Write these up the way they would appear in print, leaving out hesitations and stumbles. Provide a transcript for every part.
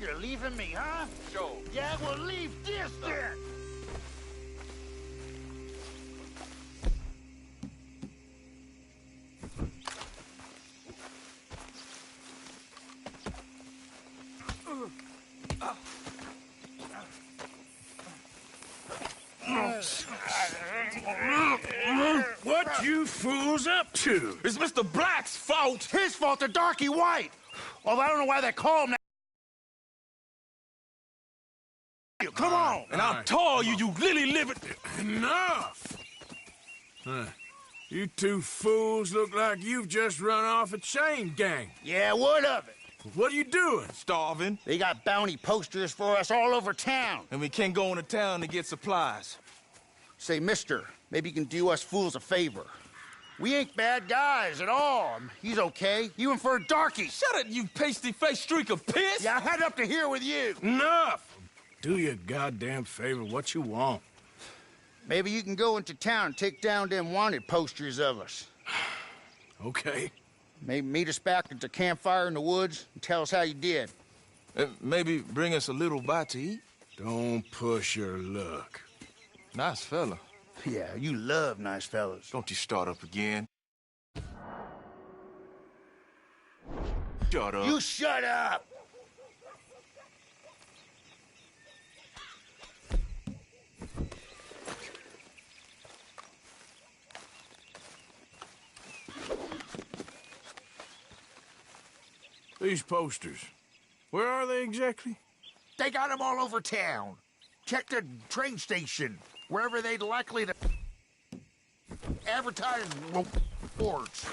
You're leaving me, huh? Sure. Yeah, well, leave this then! What you fools up to? It's Mr. Black's fault! His fault, the darky white! Well, I don't know why they call him that. Come on! And I'll tell you, you lily-livered... Enough! You two fools look like you've just run off a chain gang. Yeah, what of it? What are you doing? Starving, They got bounty posters for us all over town. and we can't go into town to get supplies. Say, mister, maybe you can do us fools a favor. We ain't bad guys at all. He's okay. Even for a darky. Shut it, you pasty-faced streak of piss! Yeah, I had up to here with you. Enough! Do your goddamn favor what you want. Maybe you can go into town and take down them wanted posters of us. Okay. Maybe meet us back at the campfire in the woods and tell us how you did. Maybe bring us a little bite to eat. Don't push your luck. Nice fella. Yeah, you love nice fellas. Don't you start up again. Shut up. You shut up! These posters, where are they exactly? They got them all over town. Check the train station, wherever they'd likely to advertise reports.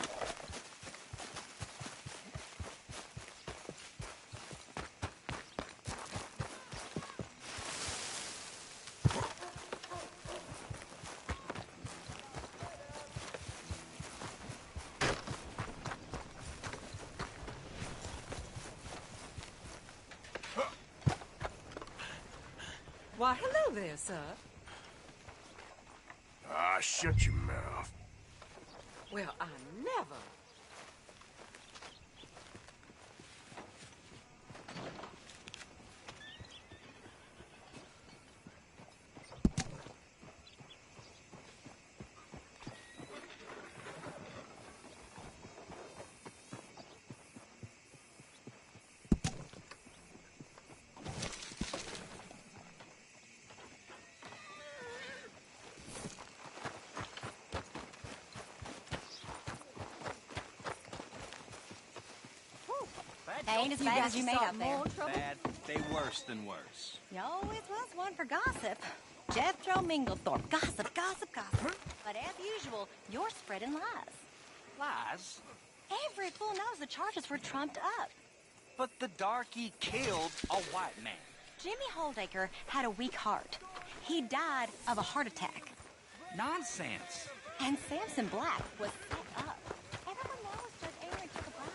Why, hello there, sir. Ah, shut your mouth. Well, I never. Ain't as bad as you made up there. Bad, they worse than worse. You always was one for gossip. Jethro Minglethorpe. Gossip, gossip, gossip. But as usual, you're spreading lies. Lies? Every fool knows the charges were trumped up. But the darky killed a white man. Jimmy Holdacre had a weak heart. He died of a heart attack. Nonsense. And Samson Black was set up. Everyone knows Judge Aaron took a bribe.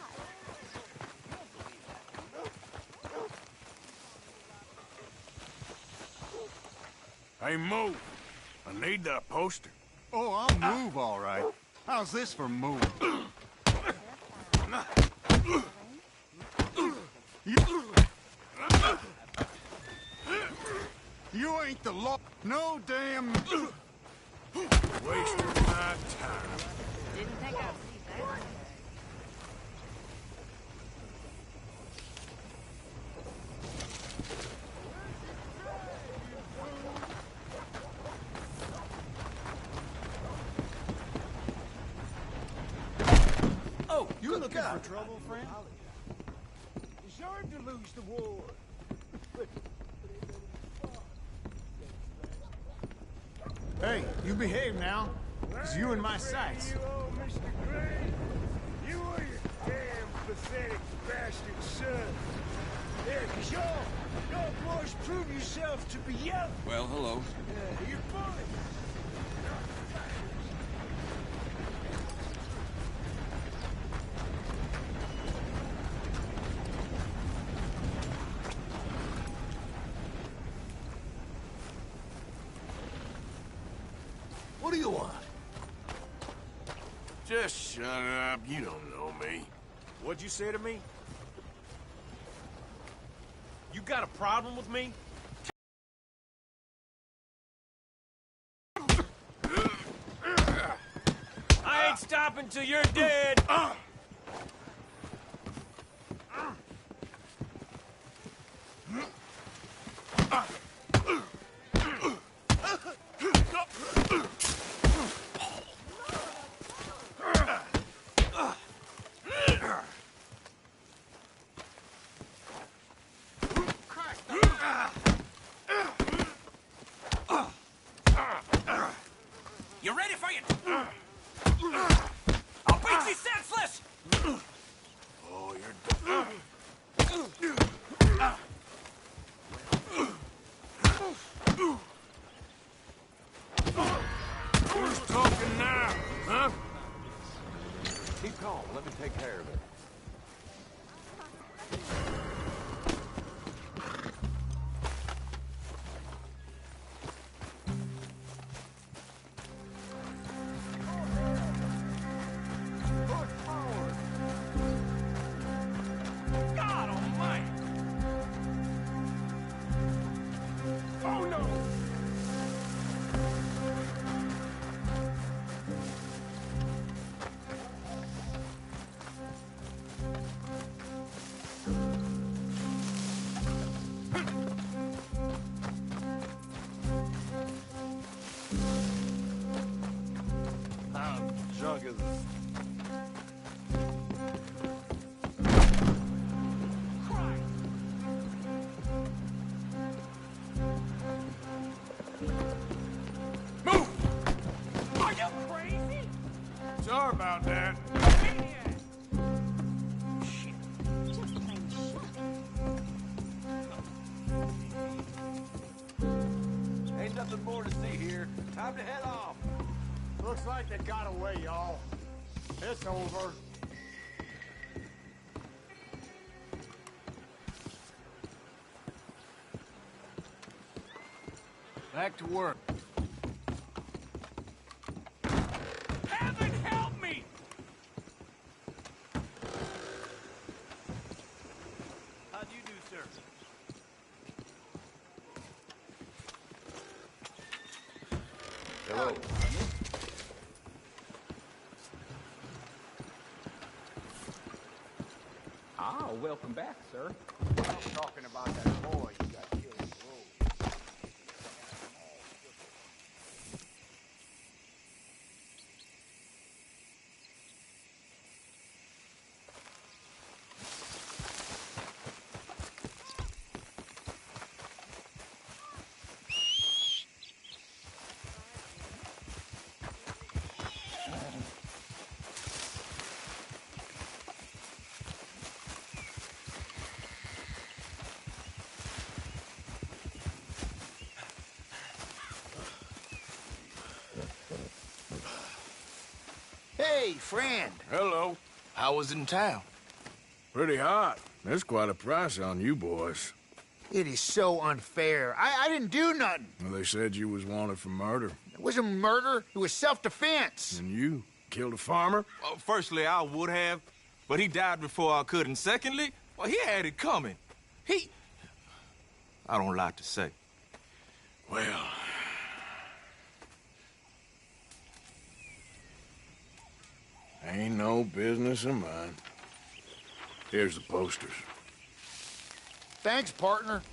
Hey, move. I need that poster. Oh, I'll move, all right. How's this for move? You ain't the law. No damn... Wasting my time. Didn't think I'd see that. Oh, You looking for trouble, friend? Deserve to lose the war. Hey, you behave now. It's you in my sights. You old Mr. Gray. You are your damn pathetic bastard son. Yeah, 'cause y'all boys prove yourself to be young. well, hello. You're bullies. What do you want? Just shut up. You don't know me. What'd you say to me? You got a problem with me? I ain't stopping till you're dead! You ready for your... I'll beat you senseless! Oh, you're... Who's talking now, huh? Keep calm. Let me take care of it. God almighty! Oh, no! How drunk is this? Move! Are you crazy? Sorry about that. Just plain shit. Ain't nothing more to see here. Time to head off. Looks like they got away, y'all. It's over. Back to work. Heaven help me! How do you do, sir? Hello. Ah, welcome back, sir. I'm talking about that boy you got killed in the road. Hey, friend. Hello. How was it in town? Pretty hot. There's quite a price on you boys. It is so unfair. I didn't do nothing. Well, they said you was wanted for murder. It wasn't murder. It was self-defense. And you killed a farmer? Firstly, I would have, but he died before I could. And secondly, well, he had it coming. I don't like to say. Well... ain't no business of mine. Here's the posters. Thanks, partner.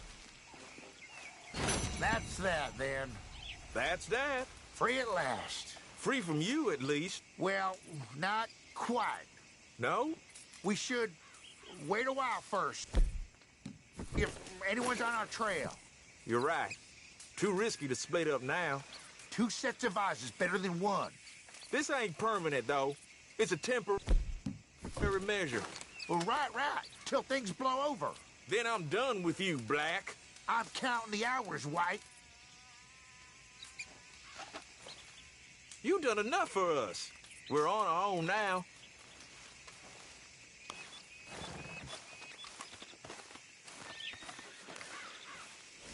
That's that, then. That's that. Free at last. Free from you, at least. Well, not quite. No? We should wait a while first. If anyone's on our trail. You're right. Too risky to split up now. 2 sets of eyes is better than 1. This ain't permanent, though. It's a temporary measure. Well, right. Till things blow over. Then I'm done with you, Black. I'm counting the hours, White. You done enough for us. We're on our own now.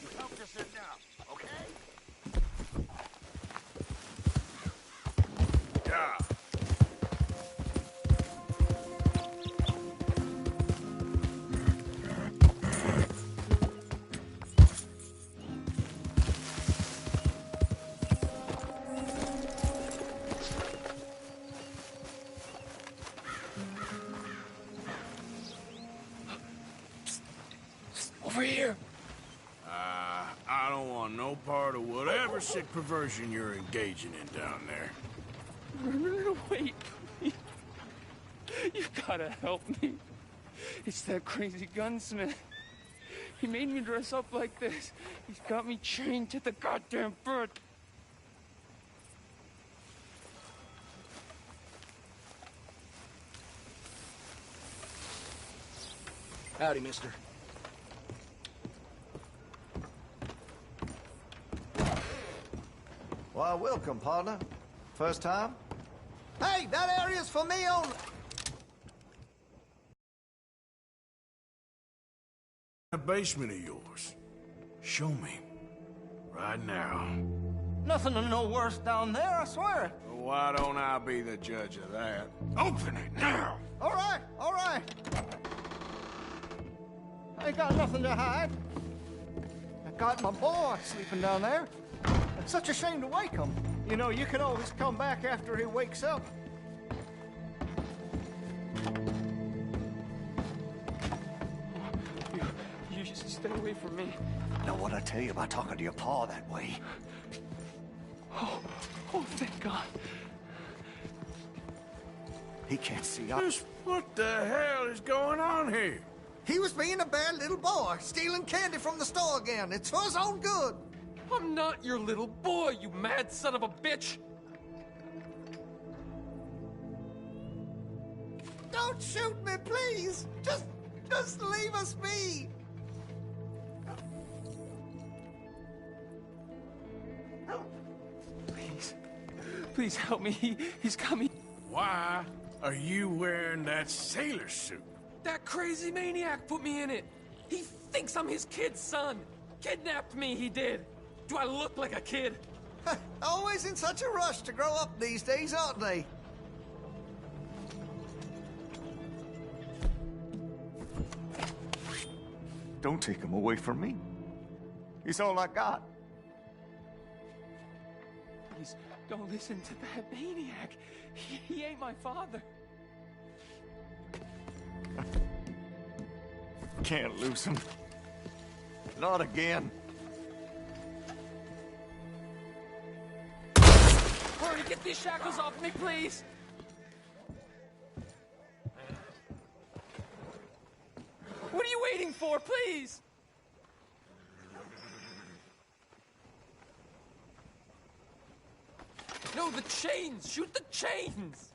You helped us enough, okay? Yeah. I don't want no part of whatever sick perversion you're engaging in down there. No, wait, please. You gotta help me. It's that crazy gunsmith. He made me dress up like this. He's got me chained to the goddamn bed. Howdy, mister. Why, welcome, partner. First time? Hey, that area's for me only. That basement of yours. Show me. Right now. Nothing no worse down there, I swear. Well, why don't I be the judge of that? Open it now! All right, all right. I ain't got nothing to hide. I got my boy sleeping down there. It's such a shame to wake him. You know, you can always come back after he wakes up. You just stay away from me. Know what I tell you about talking to your pa that way? Oh, thank God. He can't see us. What the hell is going on here? He was being a bad little boy, stealing candy from the store again. It's for his own good. I'm not your little boy, you mad son of a bitch! Don't shoot me, please! Just leave us be! Please help me. He's coming. Why are you wearing that sailor suit? That crazy maniac put me in it. He thinks I'm his kid's son. Kidnapped me, he did. Do I look like a kid? Always in such a rush to grow up these days, aren't they? Don't take him away from me. He's all I got. Please, don't listen to that maniac. He ain't my father. Can't lose him. Not again. Hurry, get these shackles off me, please. What are you waiting for, please? No, the chains! Shoot the chains!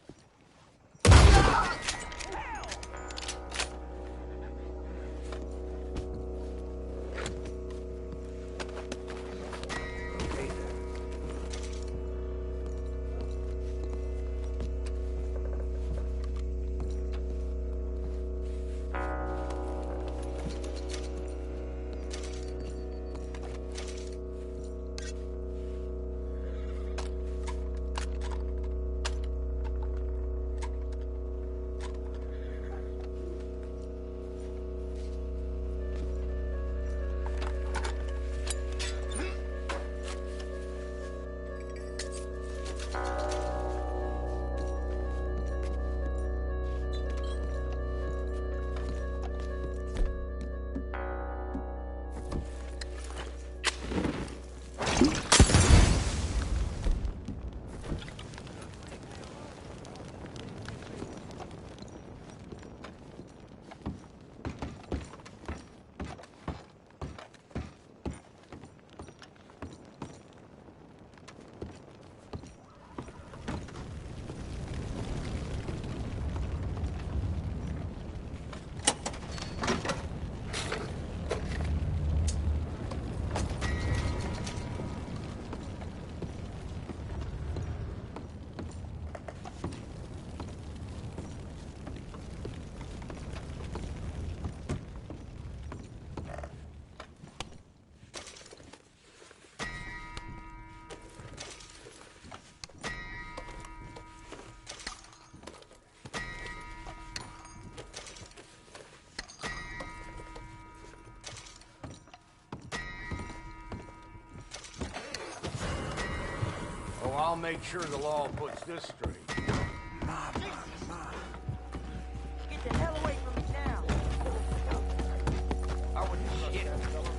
I'll make sure the law puts this straight. Get the hell away from me now. I wouldn't trust that fella.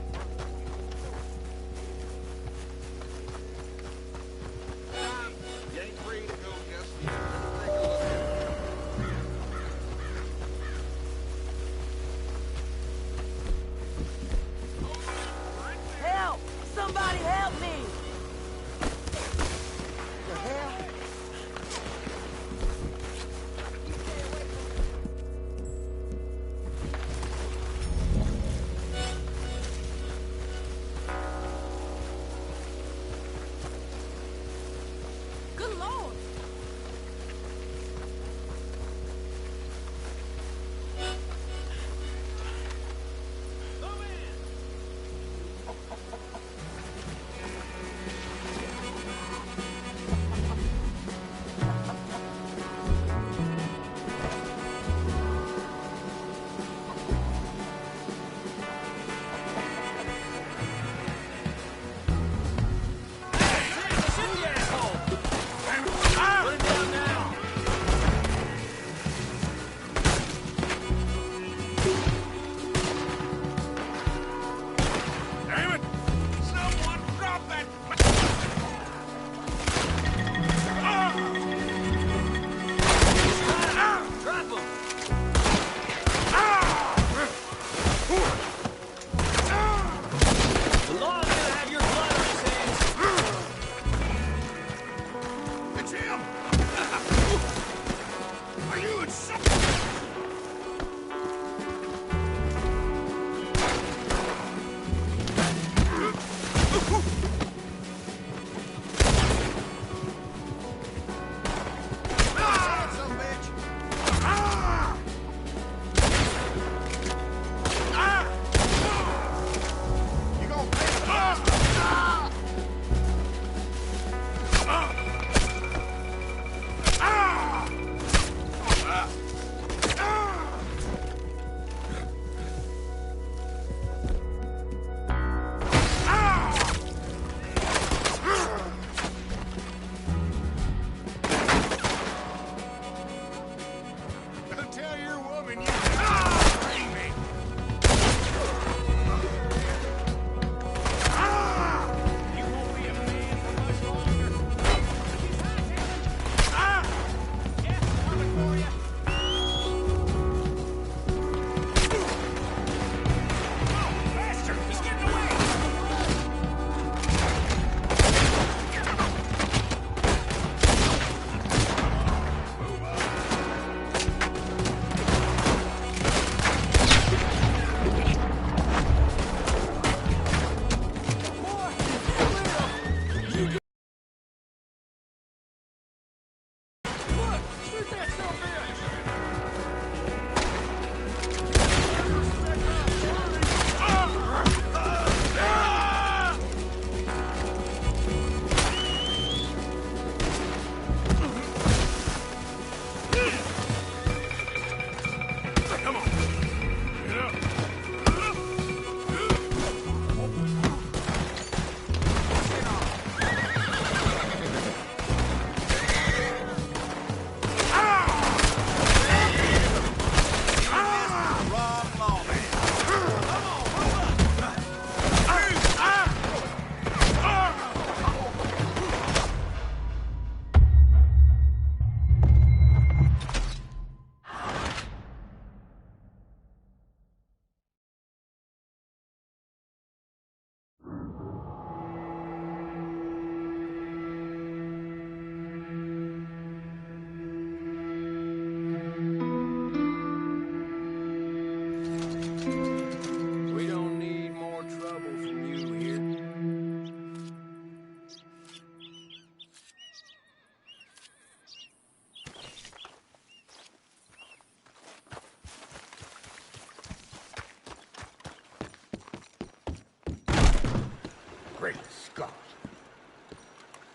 Great Scott.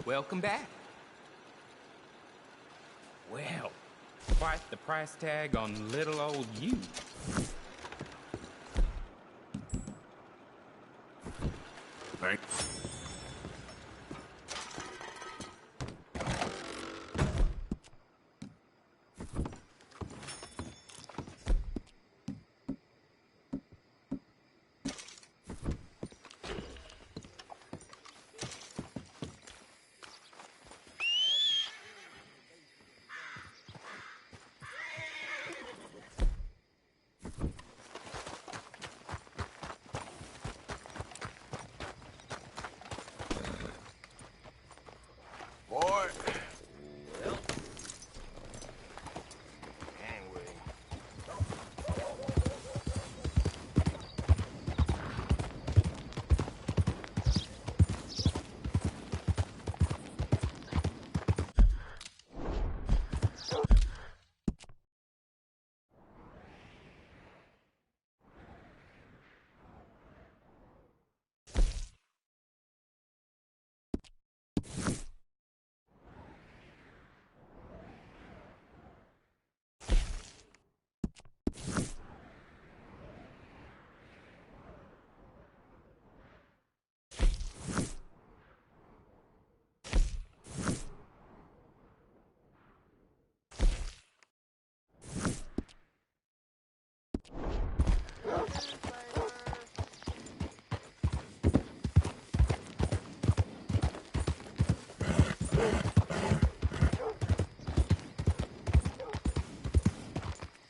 Welcome back. Well, quite the price tag on little old you. Thanks. Boy. Well. Anyway.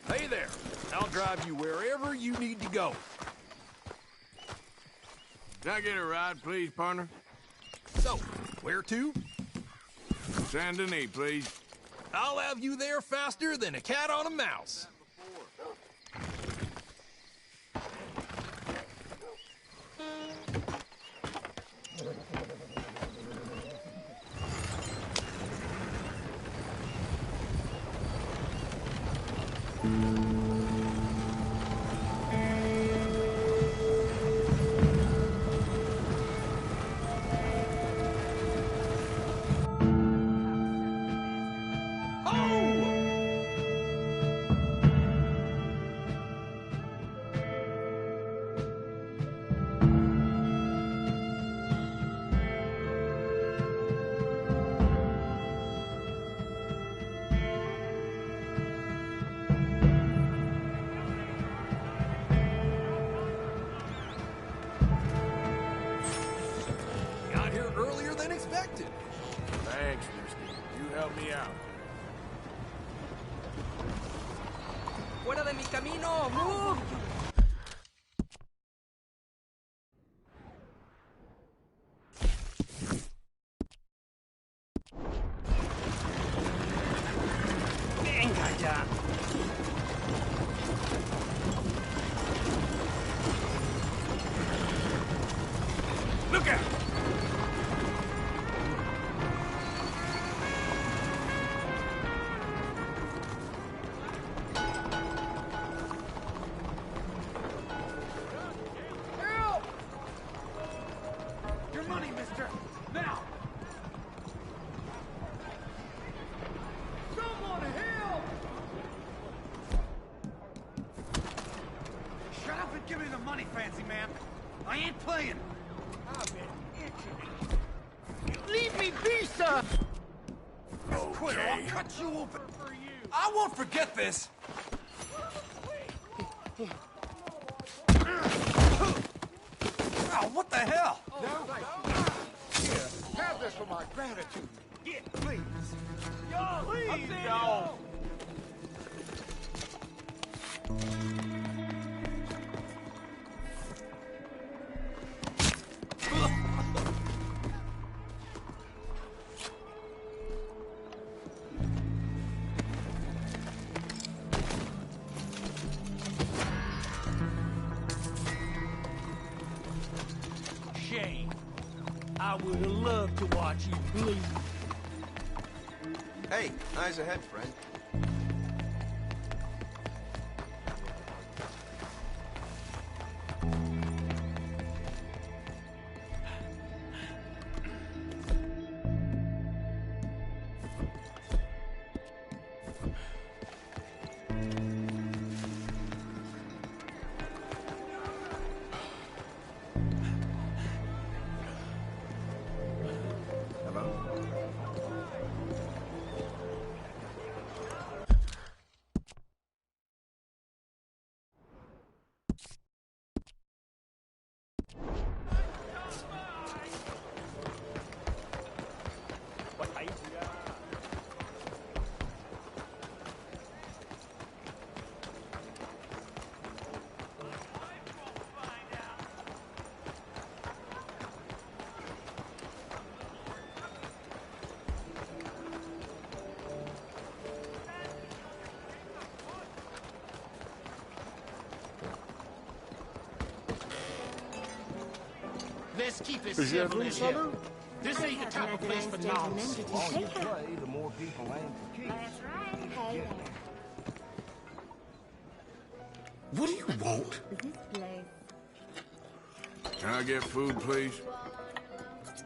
Hey there. I'll drive you wherever you need to go. Can I get a ride, please, partner? So, where to? Saint Denis, please. I'll have you there faster than a cat on a mouse. Got here earlier than expected. Thanks, mister. You helped me out. Fuera de mi camino, move! Venga ya. Look out! Help! Your money, mister! Now! Someone help! Shut up and give me the money, fancy man. I ain't playing. I've been itching. Leave me be, sir! Quit or I'll cut you open for you. I won't forget this. Oh, what the hell? Here, have this for my gratitude. Yeah, please. Yo, please, yo! Shame. I would have loved to watch you bleed. Hey, eyes ahead, friend. Let's keep it civil in here. This ain't the type of place for nonsense. The longer you play, the more people aim for keys. That's right. Yeah. What do you want? This place. Can I get food, please?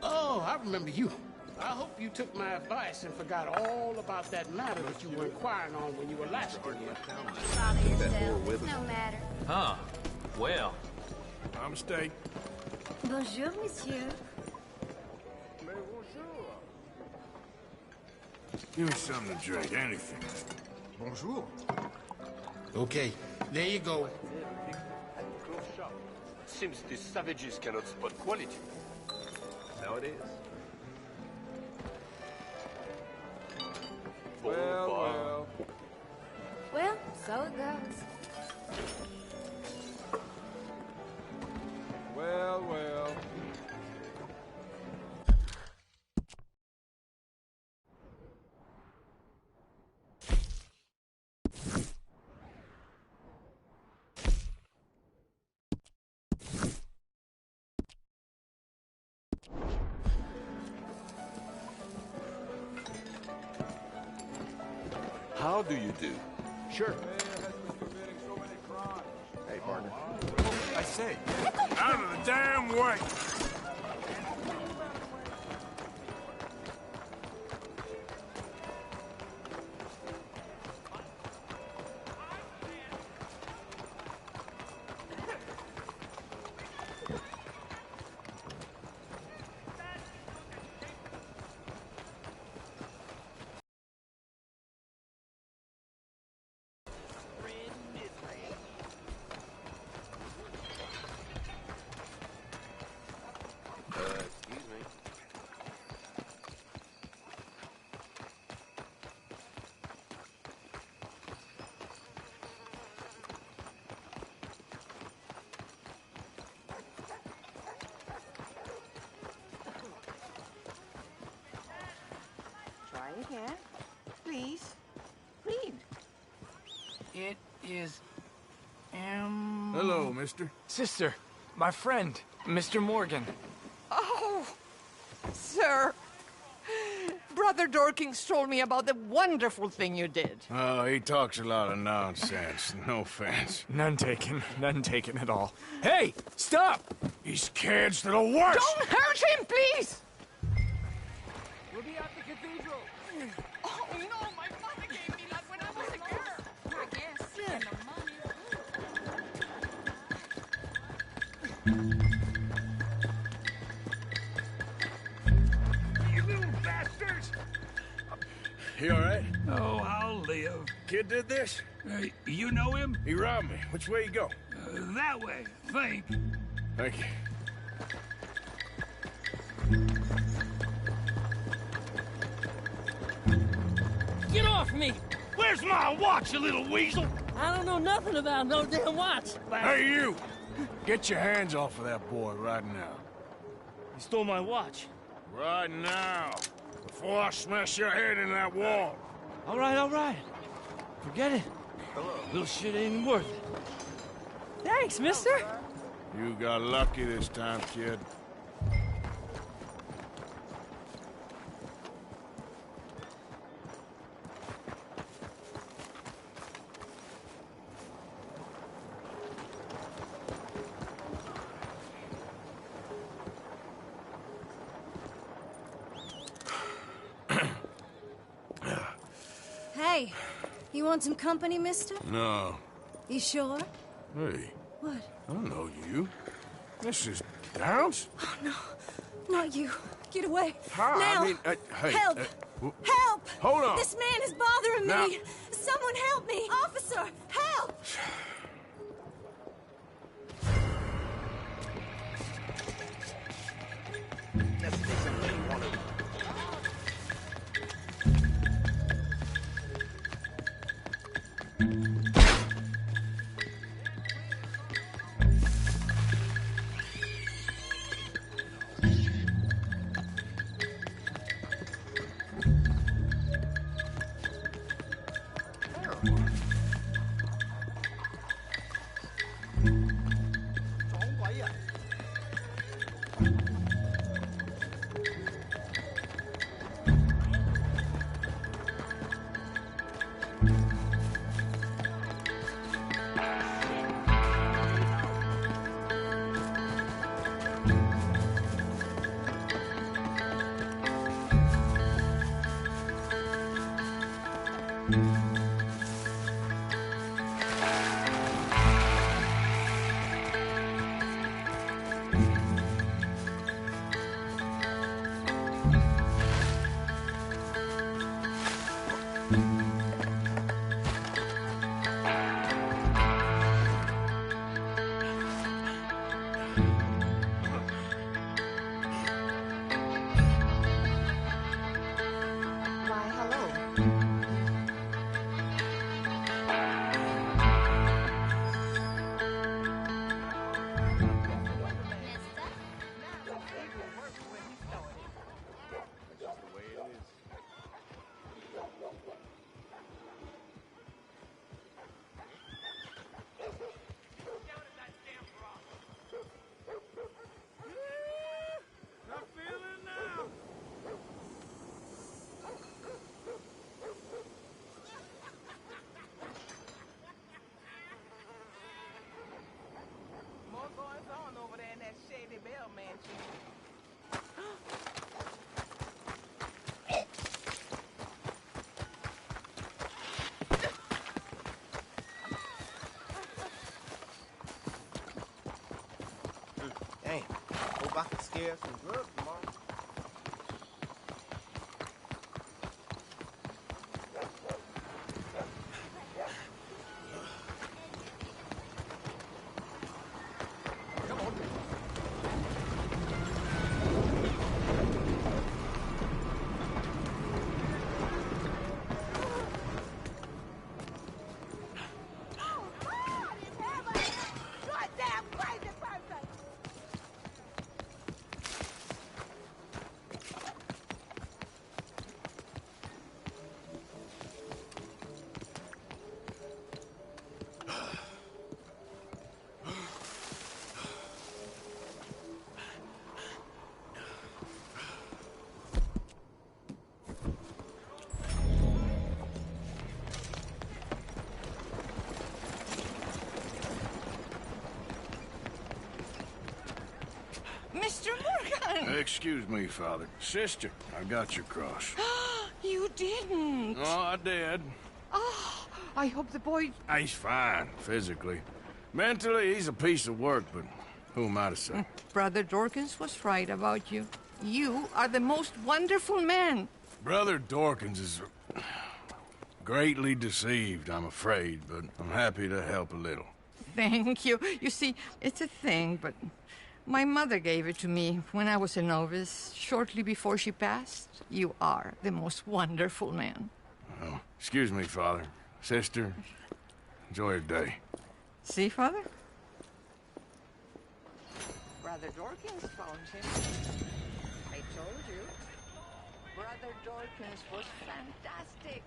Oh, I remember you. I hope you took my advice and forgot all about that matter that you were inquiring on when you were last here. Bother yourself. No matter. Huh. Well. My mistake. Bonjour, monsieur. Give me something to drink, anything. Bonjour. Okay, there you go. Seems these savages cannot spot quality. Now it is. Well. Well, so it goes. Well. How do you do? Sure. Hey, partner. I say. Out of the damn way! Excuse me. Try again. Please. Read. It is... Hello, mister. Sister, my friend, Mr. Morgan. Oh, sir. Brother Dorkins told me about the wonderful thing you did. Oh, he talks a lot of nonsense. No offense. None taken at all. Hey, stop! These kids, they're the worst! Don't hurt him, please! We'll be at the cathedral. Oh, no, my mother gave me that when I was a girl. I guess. And the money. You little bastards! You all right? Oh, I'll live. Kid did this? You know him? He robbed me. Which way you go? That way, think. Thank you. Get off me! Where's my watch, you little weasel? I don't know nothing about no damn watch. Hey, you! Get your hands off of that boy right now. You stole my watch. Right now. Before I smash your head in that wall. All right. Forget it. Little shit ain't worth it. Thanks, mister. You got lucky this time, kid. Hey, you want some company, mister? No. You sure? Hey, What? I don't know you. This is Downs? Oh, no. Not you. Get away. How? Now. I mean, hey. Help! Help! Hold on. This man is bothering Now. me. Someone help me. Officer, help! Let's take some money, one of them. Hope I can scare some drugs tomorrow. Mr. Morgan! Excuse me, Father. Sister, I got your cross. You didn't. Oh, I did. Oh, I hope the boy... He's fine, physically. Mentally, he's a piece of work, but who am I to say? Brother Dorkins was right about you. You are the most wonderful man. Brother Dorkins is greatly deceived, I'm afraid, but I'm happy to help a little. Thank you. You see, it's a thing, but my mother gave it to me when I was a novice, shortly before she passed. You are the most wonderful man. Oh, excuse me, Father. Sister, enjoy your day. See, Father? Brother Dorkins found him. I told you. Brother Dorkins was fantastic.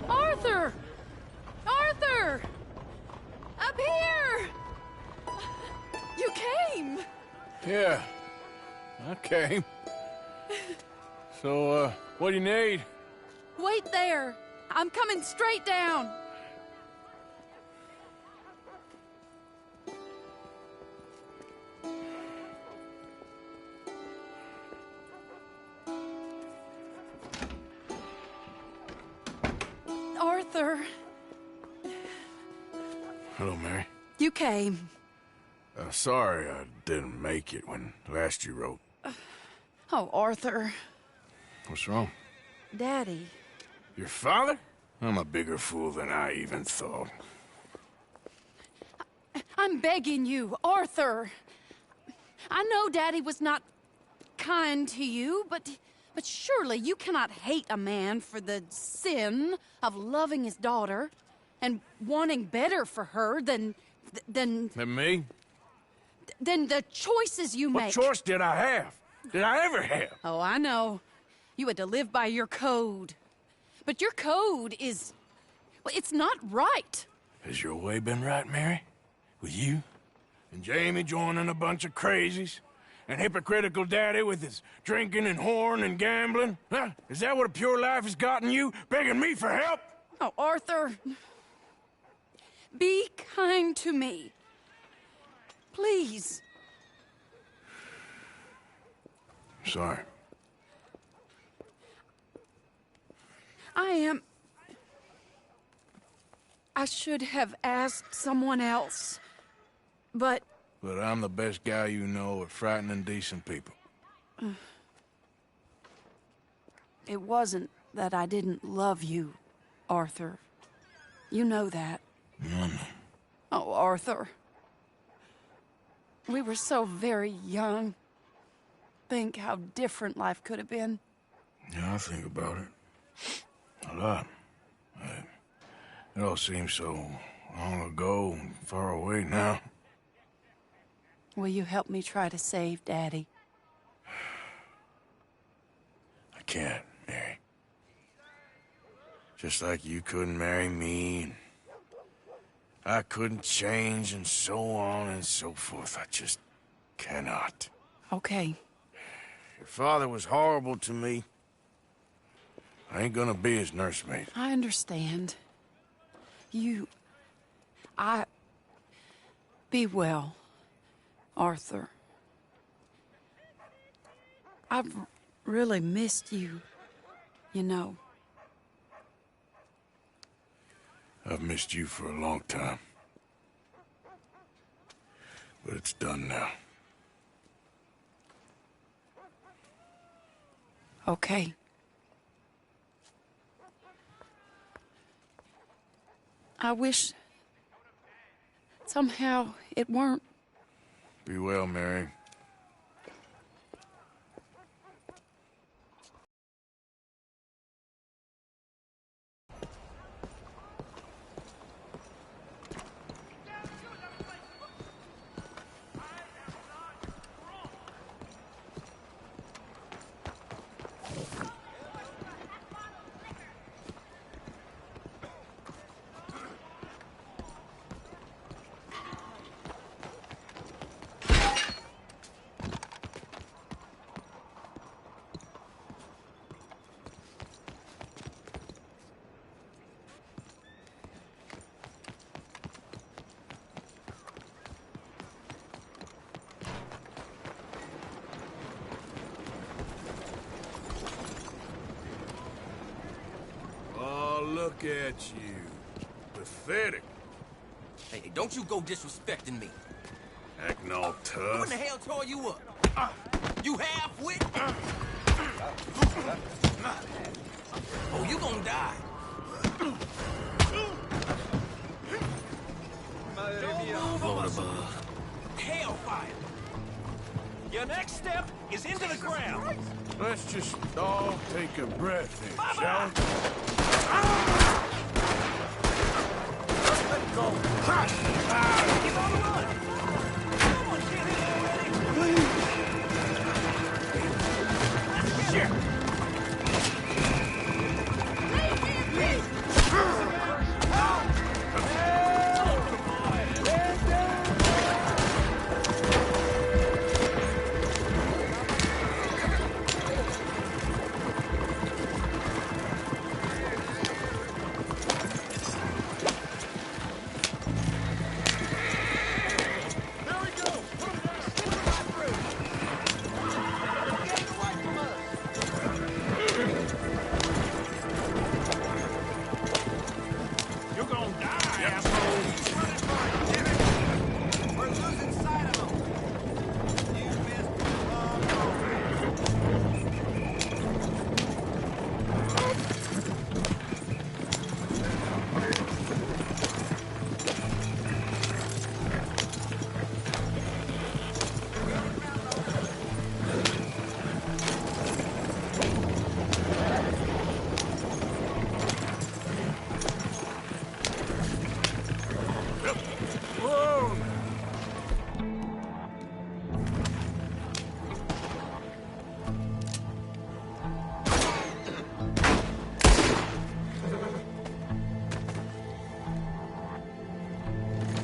Arthur! Arthur! Up here! You came! Yeah, I came. So, what do you need? Wait there. I'm coming straight down. Arthur. Hello, Mary. You came. Sorry I didn't make it when last you wrote. Oh, Arthur. What's wrong? Daddy. Your father? I'm a bigger fool than I even thought. I'm begging you, Arthur. I know Daddy was not kind to you, but surely you cannot hate a man for the sin of loving his daughter and wanting better for her than Than me? than the choices you make. What choice did I have? Did I ever have? Oh, I know. You had to live by your code. But your code is... well, it's not right. Has your way been right, Mary? With you? And Jamie joining a bunch of crazies? And hypocritical daddy with his drinking and whoring and gambling? Huh? Is that what a pure life has gotten you? Begging me for help? Oh, Arthur. Be kind to me. Please. Sorry. I should have asked someone else, but... But I'm the best guy you know at frightening decent people. It wasn't that I didn't love you, Arthur. You know that. No. Oh, Arthur. We were so very young. Think how different life could have been. Yeah, I think about it. A lot. It all seems so long ago and far away now. Will you help me try to save Daddy? I can't, Mary. Just like you couldn't marry me, and I couldn't change, and so on and so forth. I just cannot. Okay. Your father was horrible to me. I ain't gonna be his nursemaid. I understand. Be well, Arthur. I've really missed you, you know. I've missed you for a long time. But it's done now. Okay. I wish somehow it weren't. Be well, Mary. Look at you. Pathetic. Hey, don't you go disrespecting me. Acting all Who tough. in the hell tore you up? You half-wit? Oh, you gonna die. Hellfire. Your next step is into the ground. Let's just all take a breath in, shall we? Let go. Keep on the run. Come on, get in already. Shit.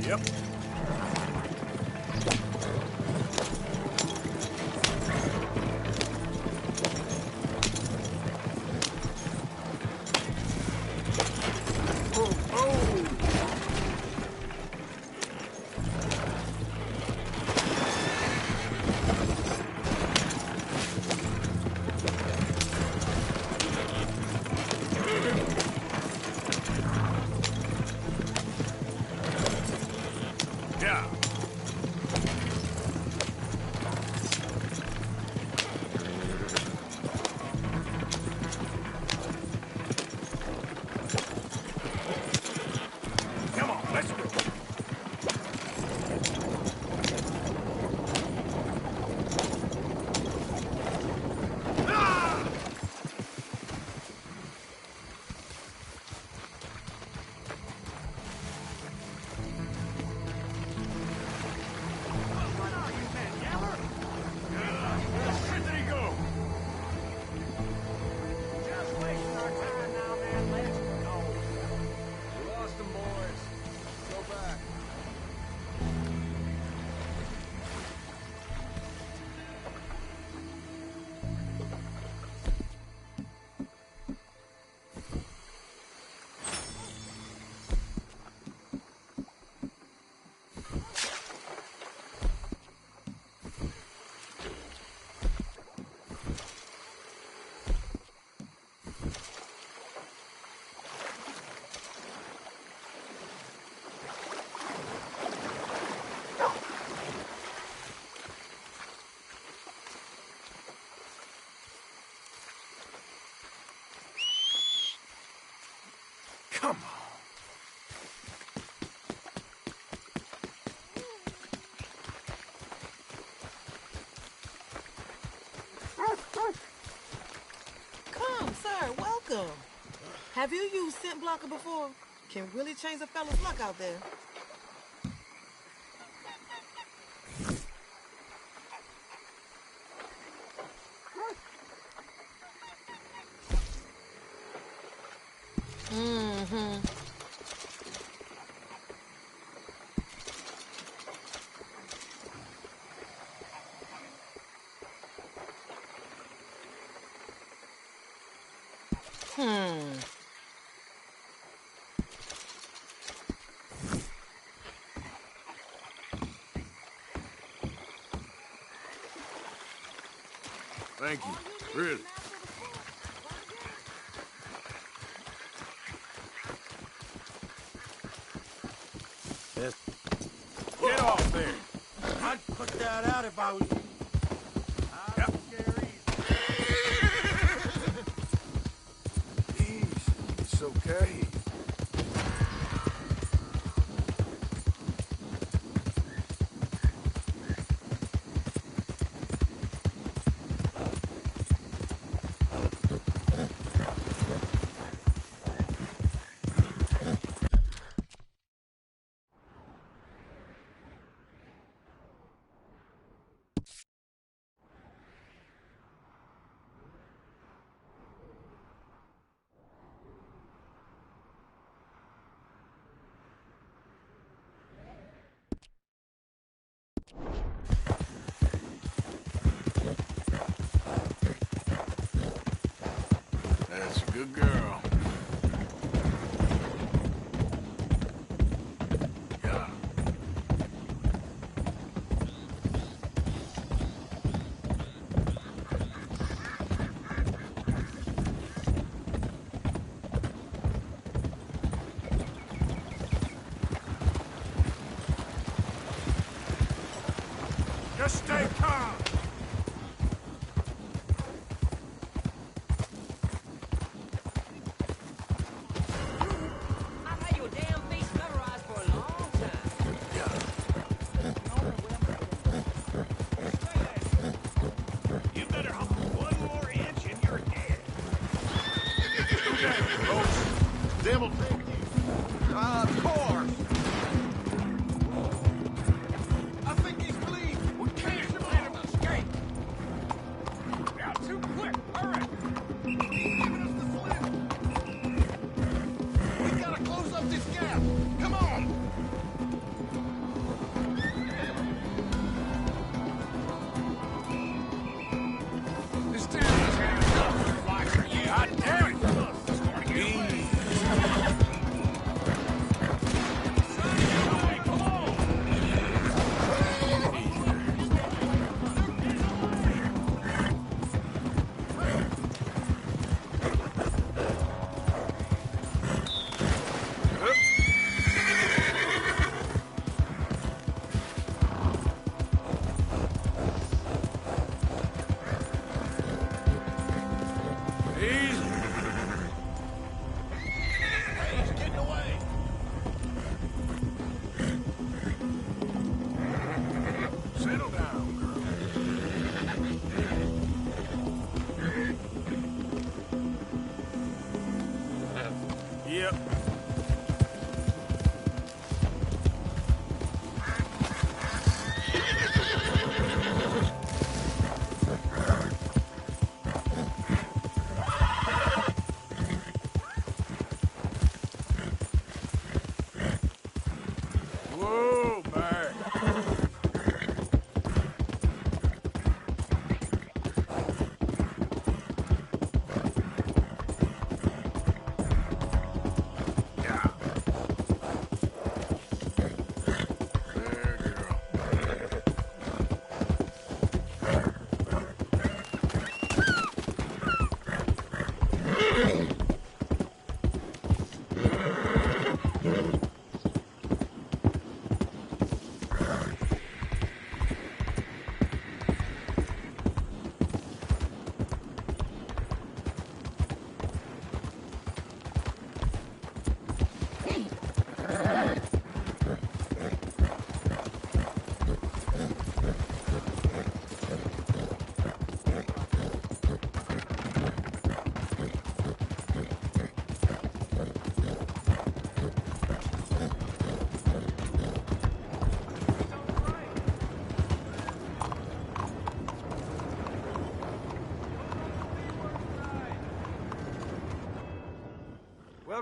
Yep. Come on. Come, sir, welcome. Have you used scent blocker before? Can really change a fella's luck out there. Mm-hmm. Thank you. Really. Get off there. I'd put that out if I was you. Easy. It's okay. That's a good girl. Yeah. Just stay calm. I've had your damn face memorized for a long time. You better hop one more inch and you're dead. Them will take you. Of course. I think he's bleeding. We can't let him escape. Now, too quick. Hurry. He's giving us the slip. We gotta close up this gap. Come on. This town is handed up like for you. God damn it!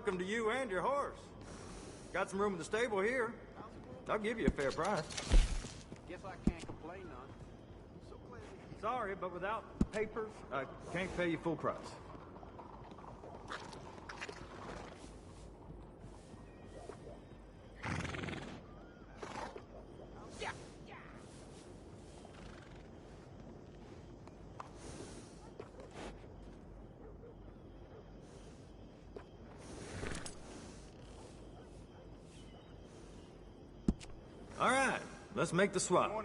welcome to you and your horse. Got some room in the stable here. I'll give you a fair price. Guess I can't complain none. So glad to... Sorry, but without papers, I can't pay you full price. All right, let's make the swap.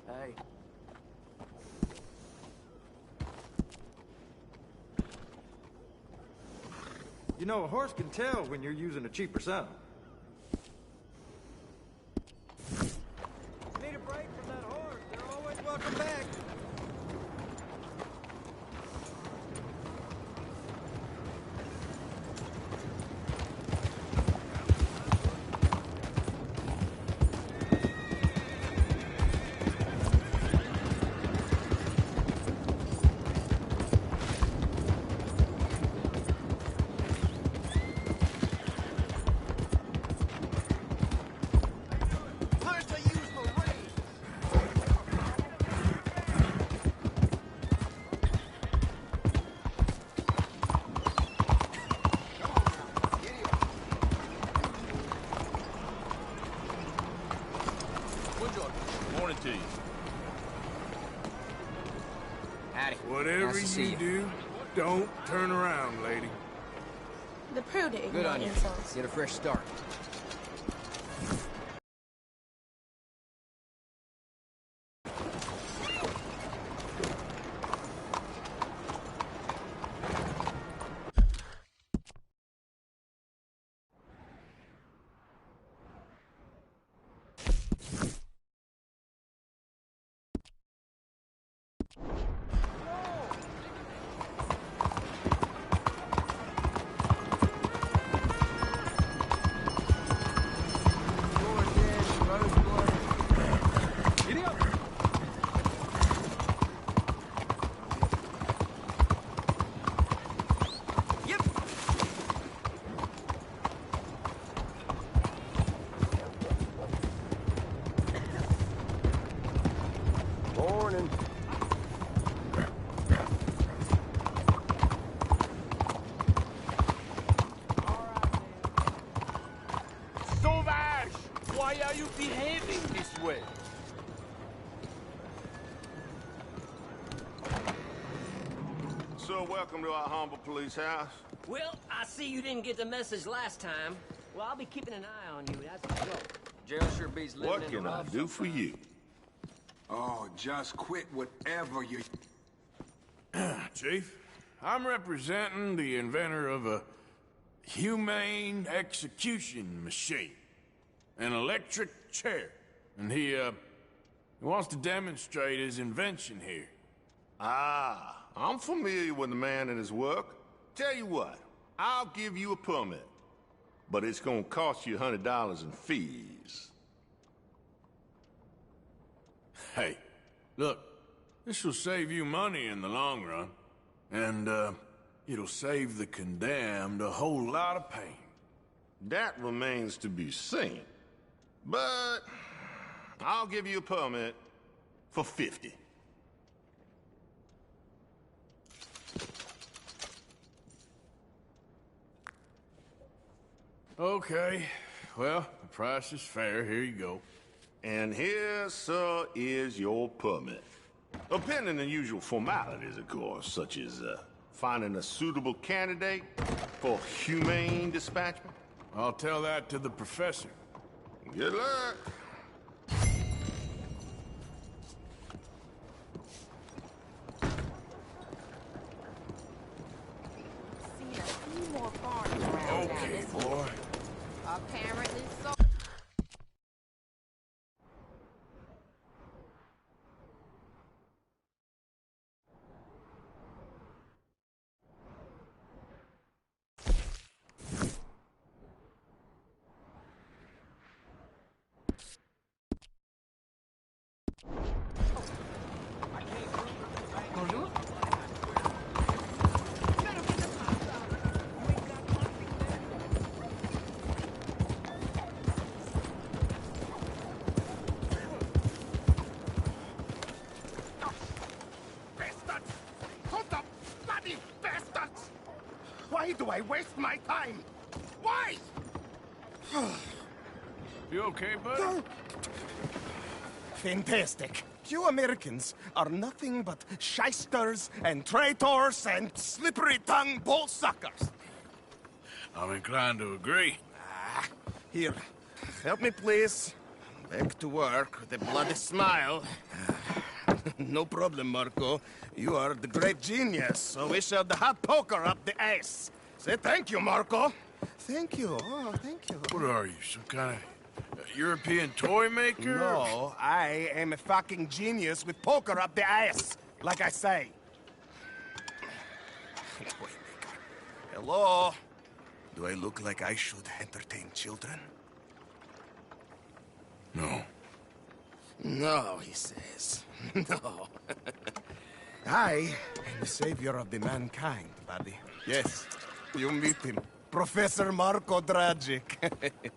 Hey. You know, a horse can tell when you're using a cheaper saddle. Need a break from that horse. They're always welcome back. Morning to you. Howdy. Whatever Nice to you see you. do, don't turn around, lady. The pro to Good ignore on you. insults. Get a fresh start. Morning. Sauvage! Why are you behaving this way? So welcome to our humble police house. Well, I see you didn't get the message last time. Well, I'll be keeping an eye on you. That's the joke. Jail sure beats living What in can the I rough do for you? Oh, just quit whatever you... Chief, I'm representing the inventor of a humane execution machine. An electric chair. And he wants to demonstrate his invention here. Ah, I'm familiar with the man and his work. Tell you what, I'll give you a permit. But it's gonna cost you $100 in fees. Hey, look, this will save you money in the long run. And, it'll save the condemned a whole lot of pain. That remains to be seen. But I'll give you a permit for 50. Okay, well, the price is fair. Here you go. And here, sir, is your permit. Pending the usual formalities, of course, such as finding a suitable candidate for humane dispatchment. I'll tell that to the professor. Good luck. Seen a few more parties around down this way. Boy. Apparently so. Why do I waste my time? Why? You okay, buddy? Fantastic. You Americans are nothing but shysters and traitors and slippery-tongued bull suckers. I'm inclined to agree. Here, help me, please. Back to work with a bloody smile. No problem, Marco. You are the great genius, so we shall the hot poker up the ass. Say thank you, Marco. Thank you. Oh, thank you. What are you, some kind of European toy maker? No, I am a fucking genius with poker up the ass, like I say. Toy maker. Hello? Do I look like I should entertain children? No. No, he says. No. I am the savior of the mankind, buddy. Yes, you meet him. Professor Marco Dragic.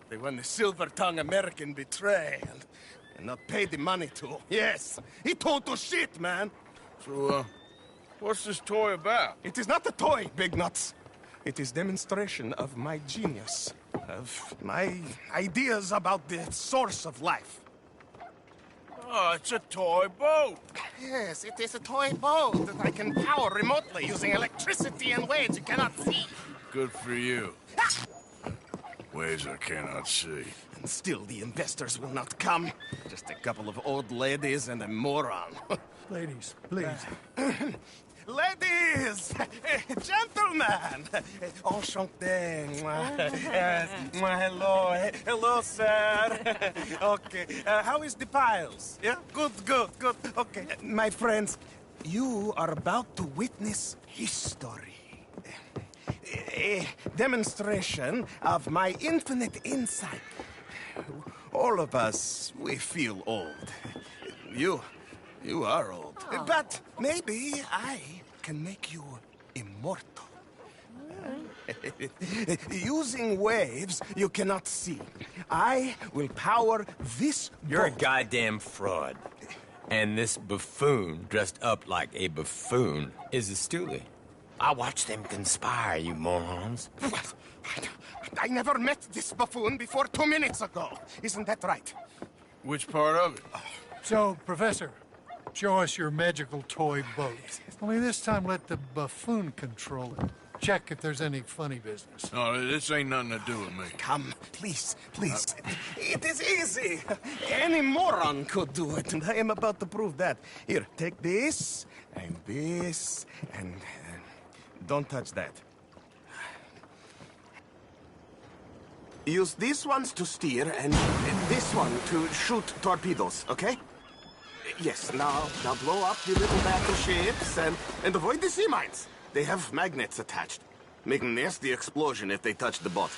The one the silver-tongued American betray and not pay the money to. Yes, he told us shit, man. So, what's this toy about? It is not a toy, Big Nuts. It is demonstration of my genius, of my ideas about the source of life. Oh, it's a toy boat. Yes, it is a toy boat that I can power remotely using electricity in ways you cannot see. Good for you. Ways I cannot see. And still the investors will not come. Just a couple of old ladies and a moron. Ladies, please. Ladies! Gentlemen! Enchanté. Hello. Hello, sir. Okay. How is the piles? Yeah? Good. Okay. My friends, you are about to witness history. A demonstration of my infinite insight. All of us, we feel old. You are old. Oh. But maybe I can make you immortal. Using waves you cannot see, I will power this You're a boat. goddamn fraud. And this buffoon, dressed up like a buffoon, is a stoolie. I watched them conspire, you morons. I never met this buffoon before 2 minutes ago. Isn't that right? Which part of it? So, Professor, show us your magical toy boat. Only this time let the buffoon control it. Check if there's any funny business. No, this ain't nothing to do with me. Come, please. It is easy. Any moron could do it, and I am about to prove that. Here, take this, and don't touch that. Use these ones to steer, and this one to shoot torpedoes, okay? Yes, now blow up the little battleships, and avoid the sea mines. They have magnets attached. Make a nasty explosion if they touch the boat.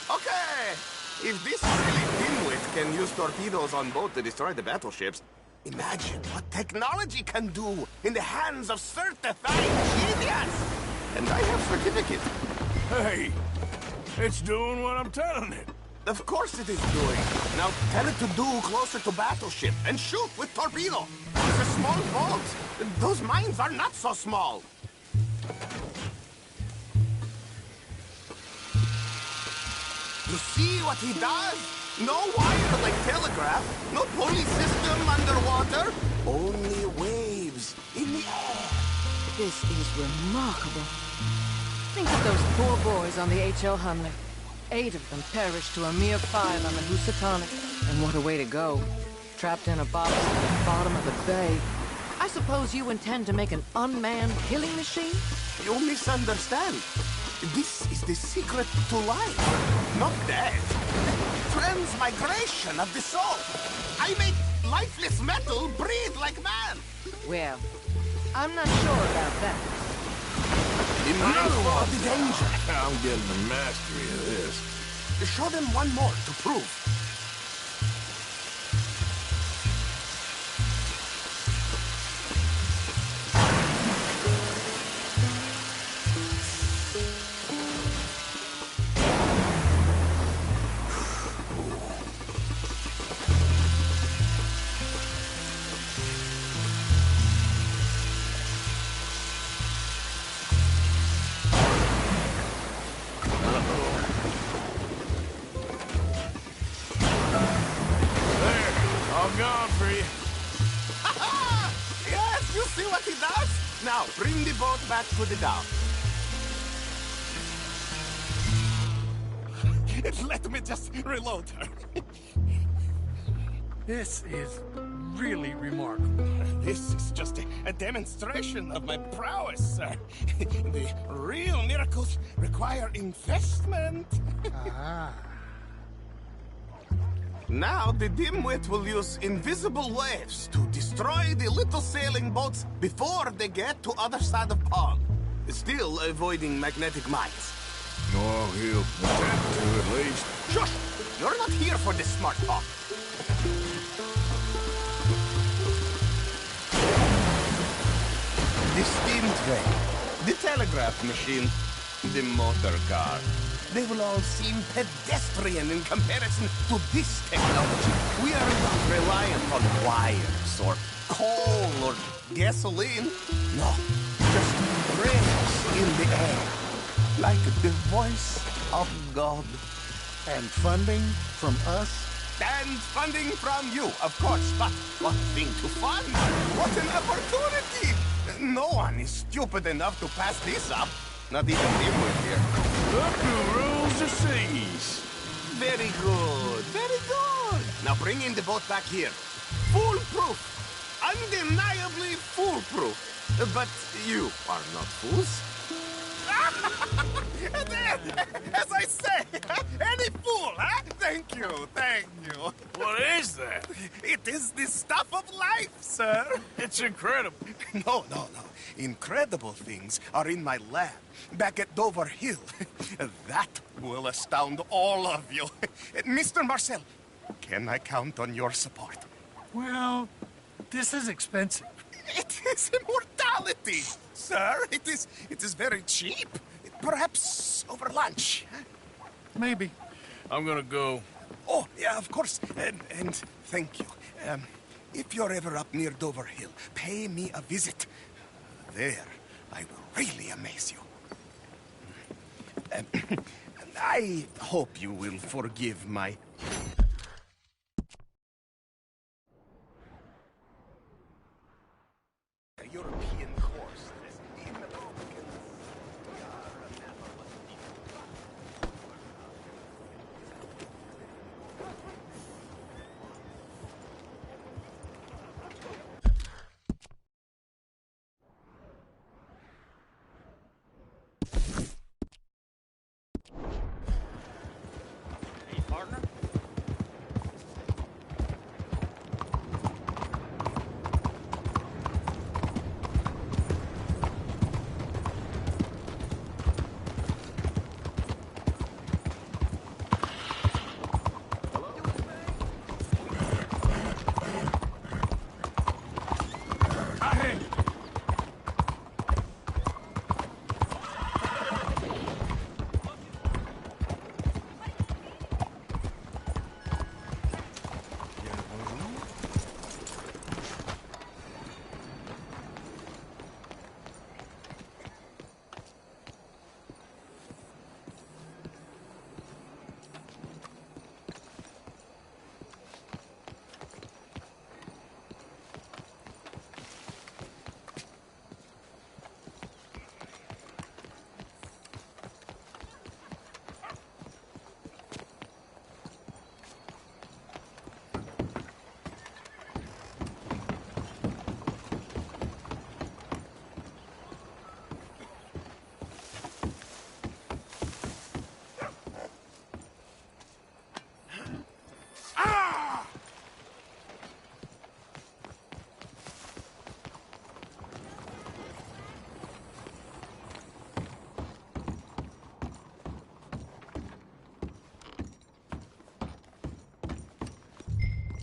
Okay! If this silly dimwit can use torpedoes on boat to destroy the battleships, imagine what technology can do in the hands of certified genius! And I have certificate. Hey, it's doing what I'm telling it. Of course it is doing. Now tell it to do closer to battleship and shoot with torpedo. It's a small boat. Those mines are not so small. You see what he does? No wire like telegraph, no pulley system underwater, only waves in the air. This is remarkable. Think of those poor boys on the H.L. Hunley. 8 of them perished to a mere 5 on the Housatonic. And what a way to go. Trapped in a box at the bottom of the bay. I suppose you intend to make an unmanned killing machine? You misunderstand. This is the secret to life, not death. Transmigration of the soul. I make lifeless metal breathe like man. Well, I'm not sure about that. Mindful of the danger. I'm getting the mastery of this. Show them one more to prove. on for you. Yes, you see what he does? Now, bring the boat back to the dock. Let me just reload her. This is really remarkable. This is just a demonstration of my prowess, sir. The real miracles require investment. Ah. Now the dimwit will use invisible waves to destroy the little sailing boats before they get to other side of pond. Still avoiding magnetic mines. Oh, he'll attempt to at least. Shush! You're not here for this smart talk. The steam train, the telegraph machine, the motor car. They will all seem pedestrian in comparison to this technology. We are not reliant on wires or coal or gasoline. No, just rails in the air, like the voice of God. And funding from us? And funding from you, of course. But what thing to fund? What an opportunity! No one is stupid enough to pass this up. Not even Dimwit here. Look who rules the seas. Very good, very good. Now bring in the boat back here. Foolproof. Undeniably foolproof. But you are not fools. As I say, any fool, huh? Thank you, thank you. What is that? It is the stuff of life, sir. It's incredible. No. Incredible things are in my lab, back at Dover Hill. That will astound all of you. Mr. Marcel, can I count on your support? Well, this is expensive. It is immortality, sir. It is very cheap. Perhaps over lunch. Maybe. I'm gonna go. Oh, yeah, of course. And thank you. If you're ever up near Dover Hill, pay me a visit. There, I will really amaze you. I hope you will forgive my... European course. In the Balkans, we are a map of what people. Hey, partner.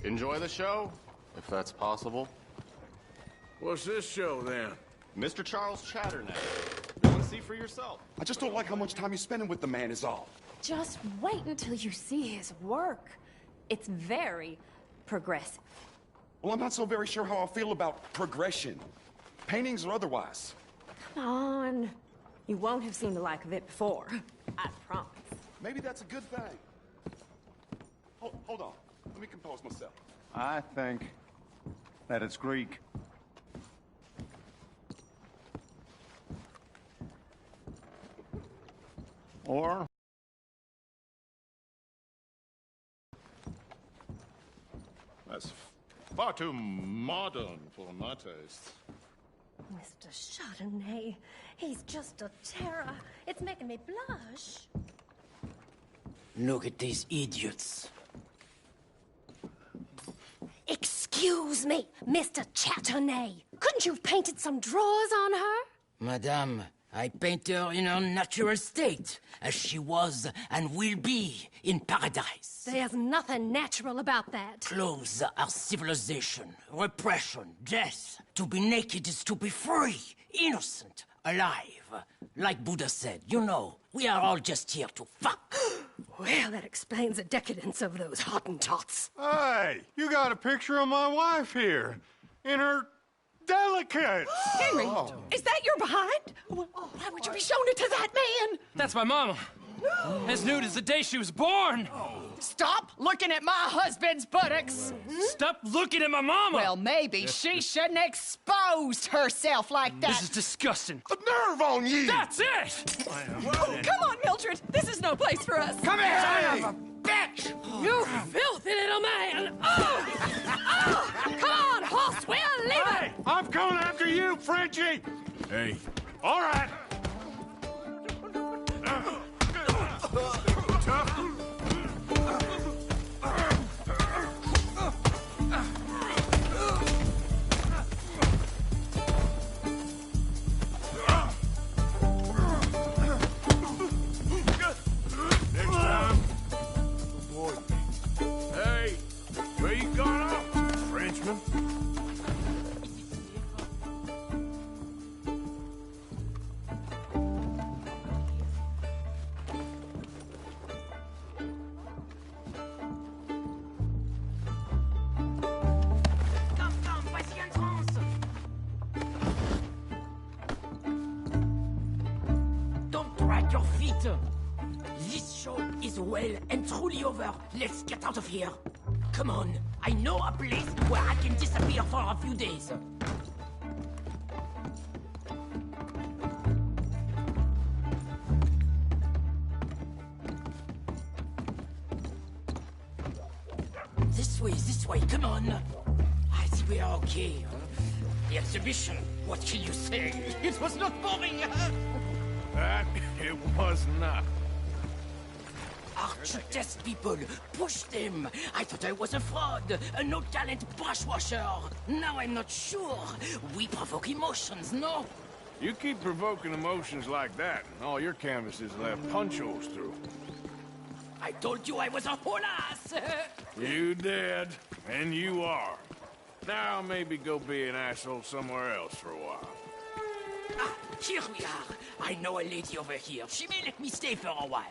Enjoy the show, if that's possible. What's this show, then? Mr. Charles Chatterneck. Go and see for yourself. I just don't like how much time you're spending with the man is all. Just wait until you see his work. It's very progressive. Well, I'm not so very sure how I feel about progression. Paintings or otherwise. Come on. You won't have seen the like of it before. I promise. Maybe that's a good thing. Hold on. Let me compose myself. I think that it's Greek. Or That's far too modern for my taste. Mr. Chardonnay, he's just a terror. It's making me blush. Look at these idiots. Excuse me, Mr. Chardonnay. Couldn't you have painted some drawers on her? Madame, I paint her in her natural state, as she was and will be in paradise. There's nothing natural about that. Clothes are civilization, repression, death. To be naked is to be free, innocent, alive. Like Buddha said, you know, we are all just here to fuck. Well, that explains the decadence of those Hottentots. hey, you got a picture of my wife here in her delicates. Henry, is that your behind? Why would you be showing it to that man? That's my mama. As nude as the day she was born. Stop looking at my husband's buttocks. Stop looking at my mama. Well, maybe she shouldn't have exposed herself like that. This is disgusting. The nerve on you! That's it! Come on, Mildred. This is no place for us. Come here! Son of a bitch! You filthy little man! Oh! Oh! Come on, horse, we'll leave Hey, I'm coming after you, Frenchie! Hey. All right. Next time. Avoid me. Hey, where you going off, Frenchman? Come, voici un trance. Don't drag your feet. This show is well and truly over. Let's get out of here. Come on, I know a place where I can disappear for a few days. This way, come on. I think we are okay. The exhibition, what can you say? It was not boring. That it was not. Archer test people, push them. I thought I was a fraud, a no-talent brushwasher. Now I'm not sure. We provoke emotions, no? You keep provoking emotions like that, and all your canvases will have punch holes through. I told you I was a whole ass. You did, and you are. Now maybe go be an asshole somewhere else for a while. Ah, here we are. I know a lady over here. She may let me stay for a while.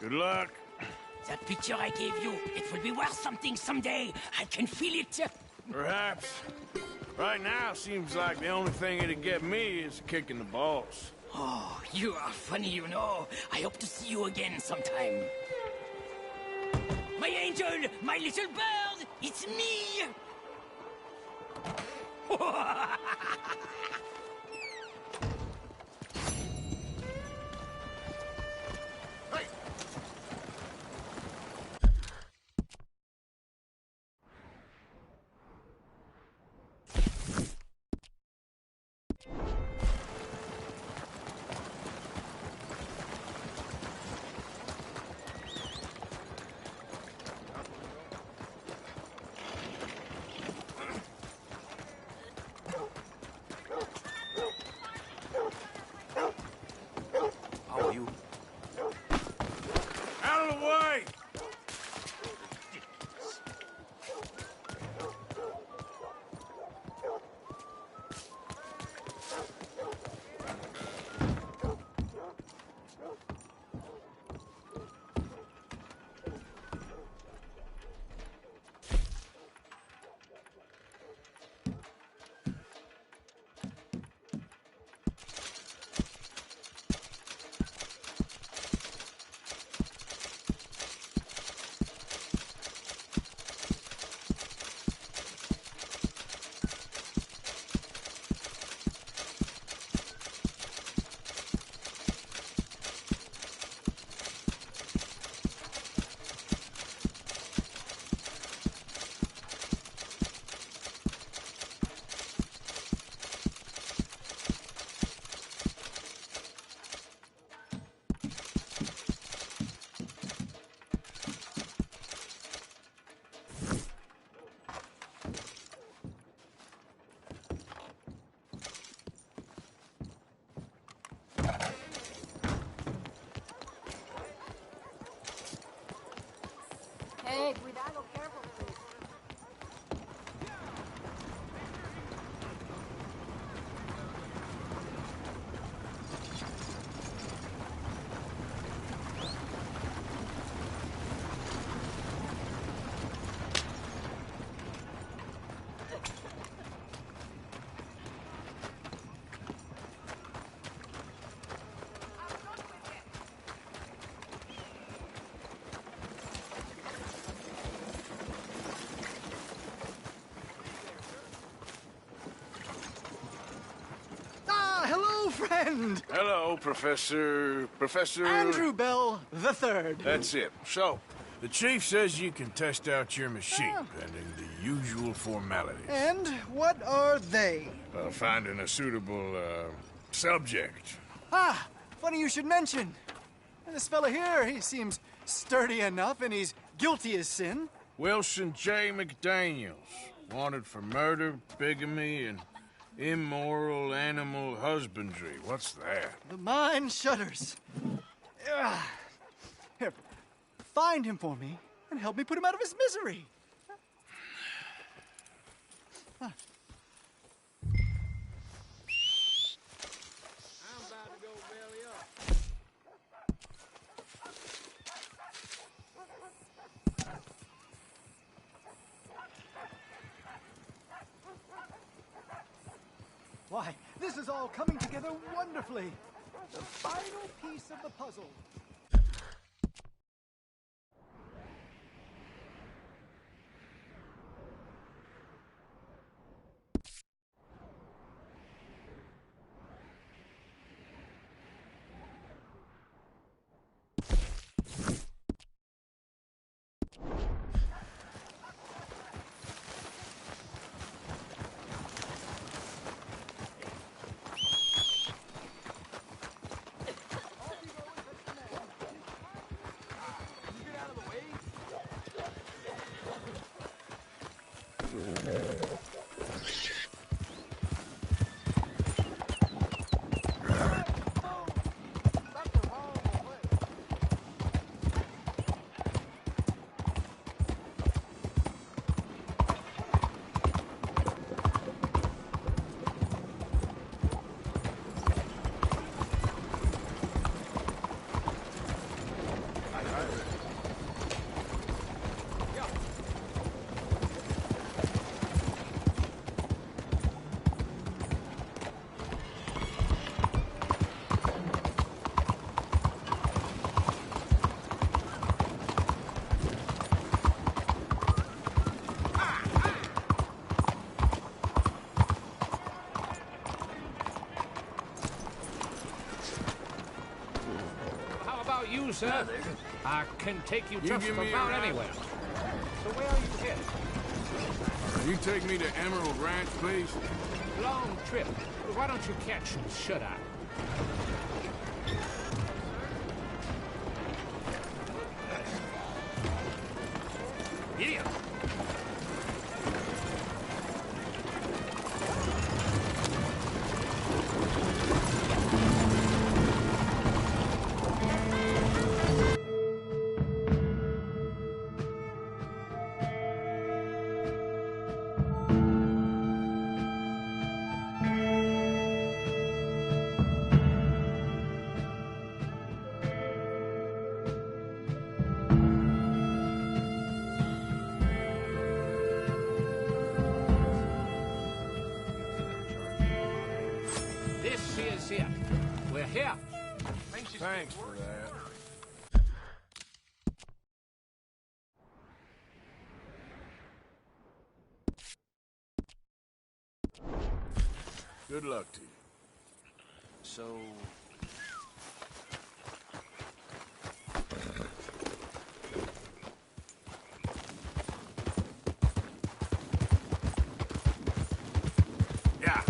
Good luck. That picture I gave you, it will be worth something someday. I can feel it. Perhaps. Right now, seems like the only thing it'd get me is kicking the balls. Oh, you are funny, you know. I hope to see you again sometime. My angel, my little bird, it's me! How are you? Out of the way! friend! Hello, Professor... Andrew Bell III. That's it. So, the chief says you can test out your machine, pending the usual formalities. And what are they? Finding a suitable, subject. Ah, funny you should mention. This fella here, he seems sturdy enough, and he's guilty as sin. Wilson J. McDaniels. Wanted for murder, bigamy, and immoral animal husbandry. What's that? The mind shudders. Here, find him for me, and help me put him out of his misery. Huh. Why, this is all coming together wonderfully. The final piece of the puzzle. You, sir. I can take you just about anywhere. So where are you headed? Can you take me to Emerald Ranch, please? Long trip. Why don't you catch some shut-eye? Idiot! It. We're here. Thanks for that. Good luck to you. So... Yeah.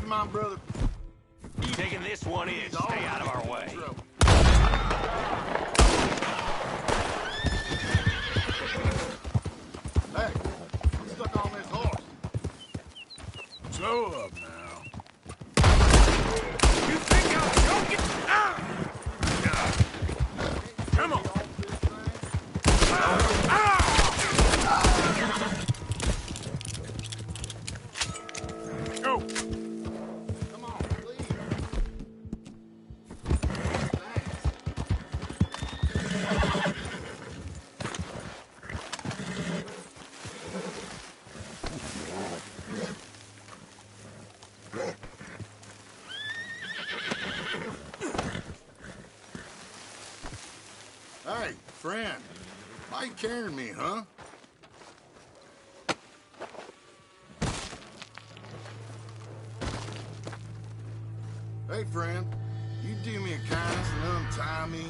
My brother. Taking this one in. Stay out of our way. Hey, I'm stuck on this horse. Slow up now. You think I'm joking? Come on. Hey, friend. Why you carrying me, huh? Hey, friend. You do me a kindness and untie me?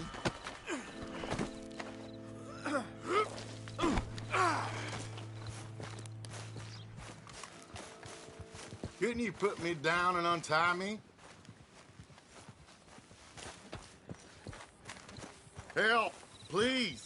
Couldn't you put me down and untie me? Help, please.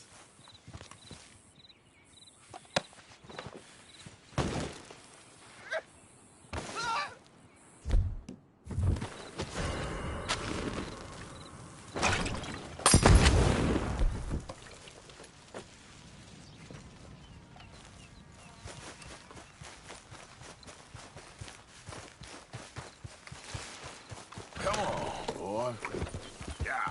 Come on, boy. Yeah.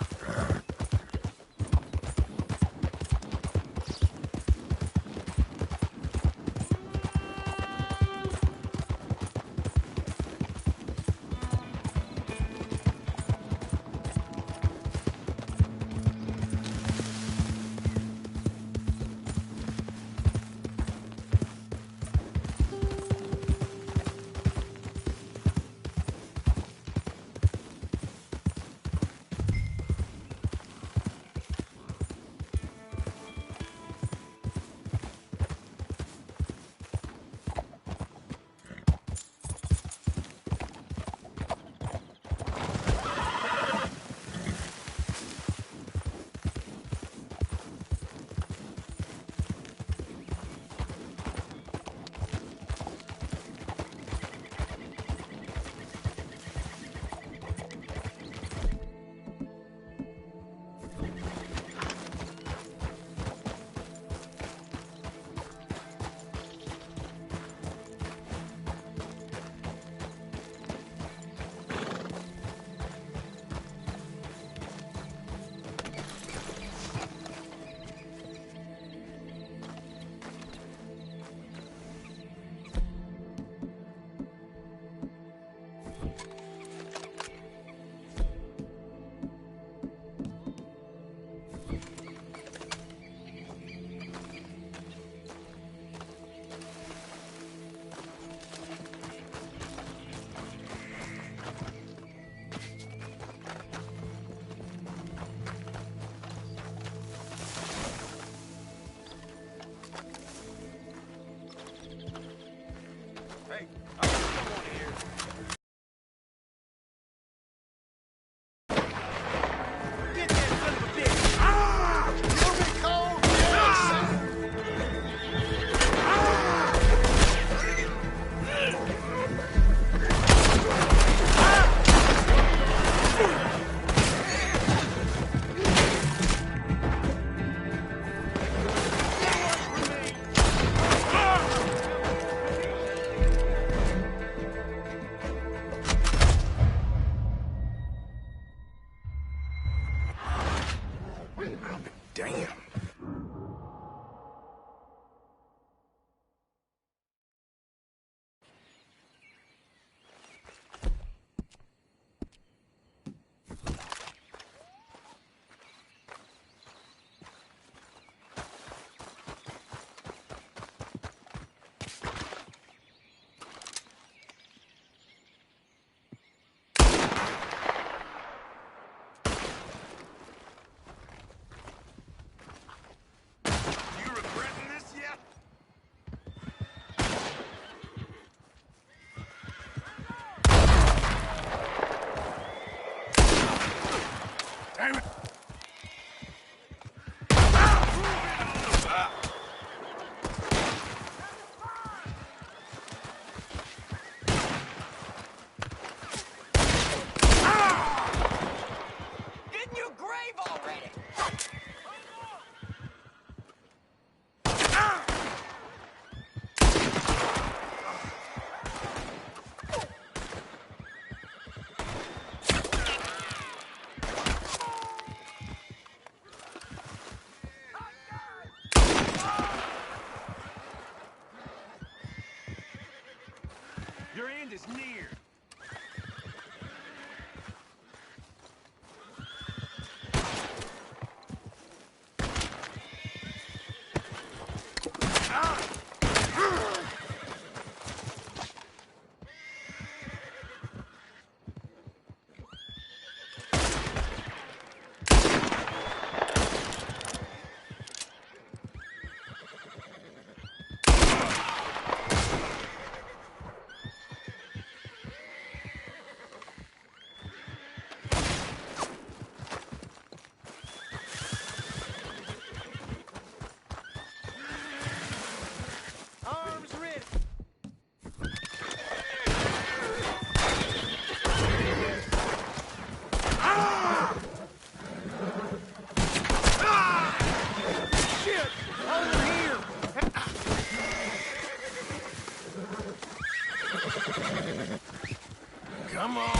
Come on.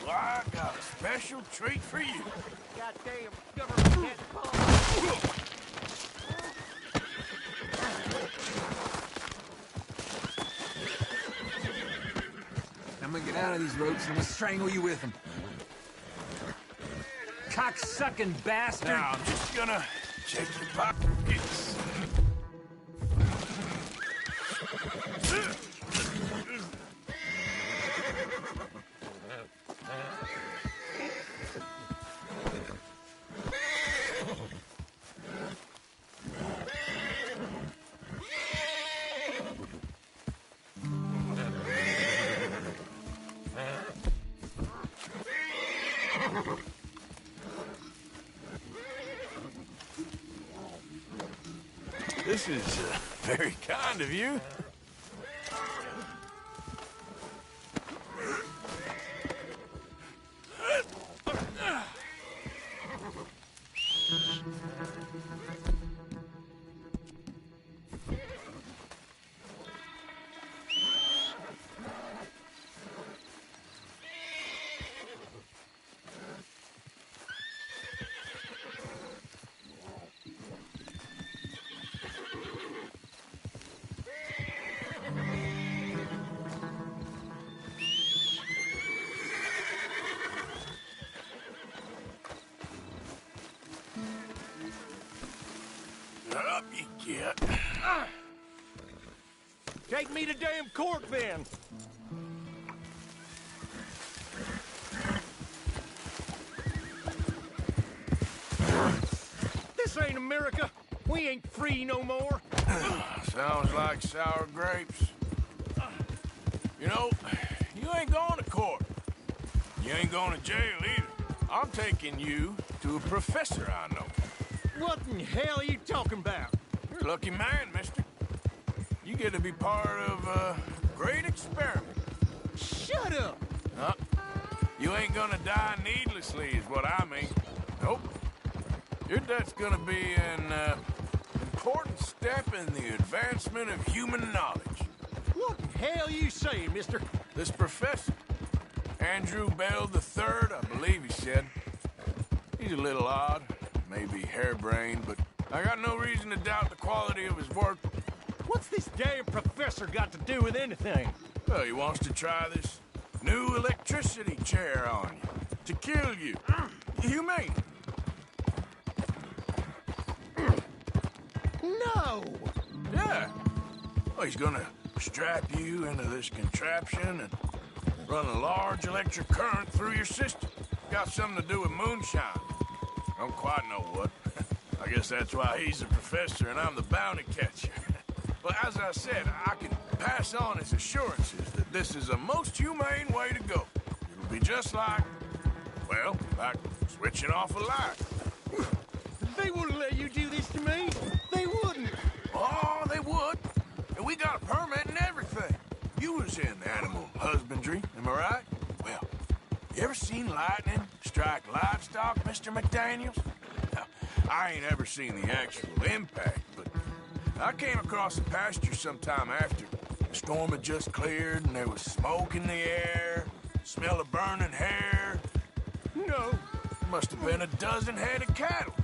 Well, I got a special treat for you. Goddamn government can't follow. I'm gonna get out of these ropes and I'm gonna strangle you with them. Cock-sucking bastard! Now, I'm just gonna check your pockets. This is very kind of you. Up you get. Take me to damn court, then! This ain't America! We ain't free no more! Sounds like sour grapes. You know, you ain't going to court. You ain't going to jail either. I'm taking you to a professor I know. What in hell are you talking about? You're a lucky man, mister. You get to be part of a great experiment. Shut up! You ain't gonna die needlessly is what I mean. Nope. Your death's gonna be an important step in the advancement of human knowledge. What in hell are you saying, mister? This professor, Andrew Bell III, I believe he said. He's a little odd, maybe harebrained, but I got no reason to doubt the quality of his work. What's this damn professor got to do with anything? Well, he wants to try this new electricity chair on you, to kill you. Humane. No! Yeah. Well, he's gonna strap you into this contraption and run a large electric current through your system. Got something to do with moonshine. Don't quite know what. I guess that's why he's a professor and I'm the bounty catcher. But as I said, I can pass on his assurances that this is a most humane way to go. It'll be just like, well, like switching off a light. They wouldn't let you do this to me. They wouldn't. Oh, they would. And we got a permit and everything. You was in animal husbandry, am I right? Well, you ever seen lightning strike livestock, Mr. McDaniels? Now, I ain't ever seen the actual impact, but I came across the pasture sometime after. The storm had just cleared and there was smoke in the air, smell of burning hair. No. Must have been a dozen head of cattle,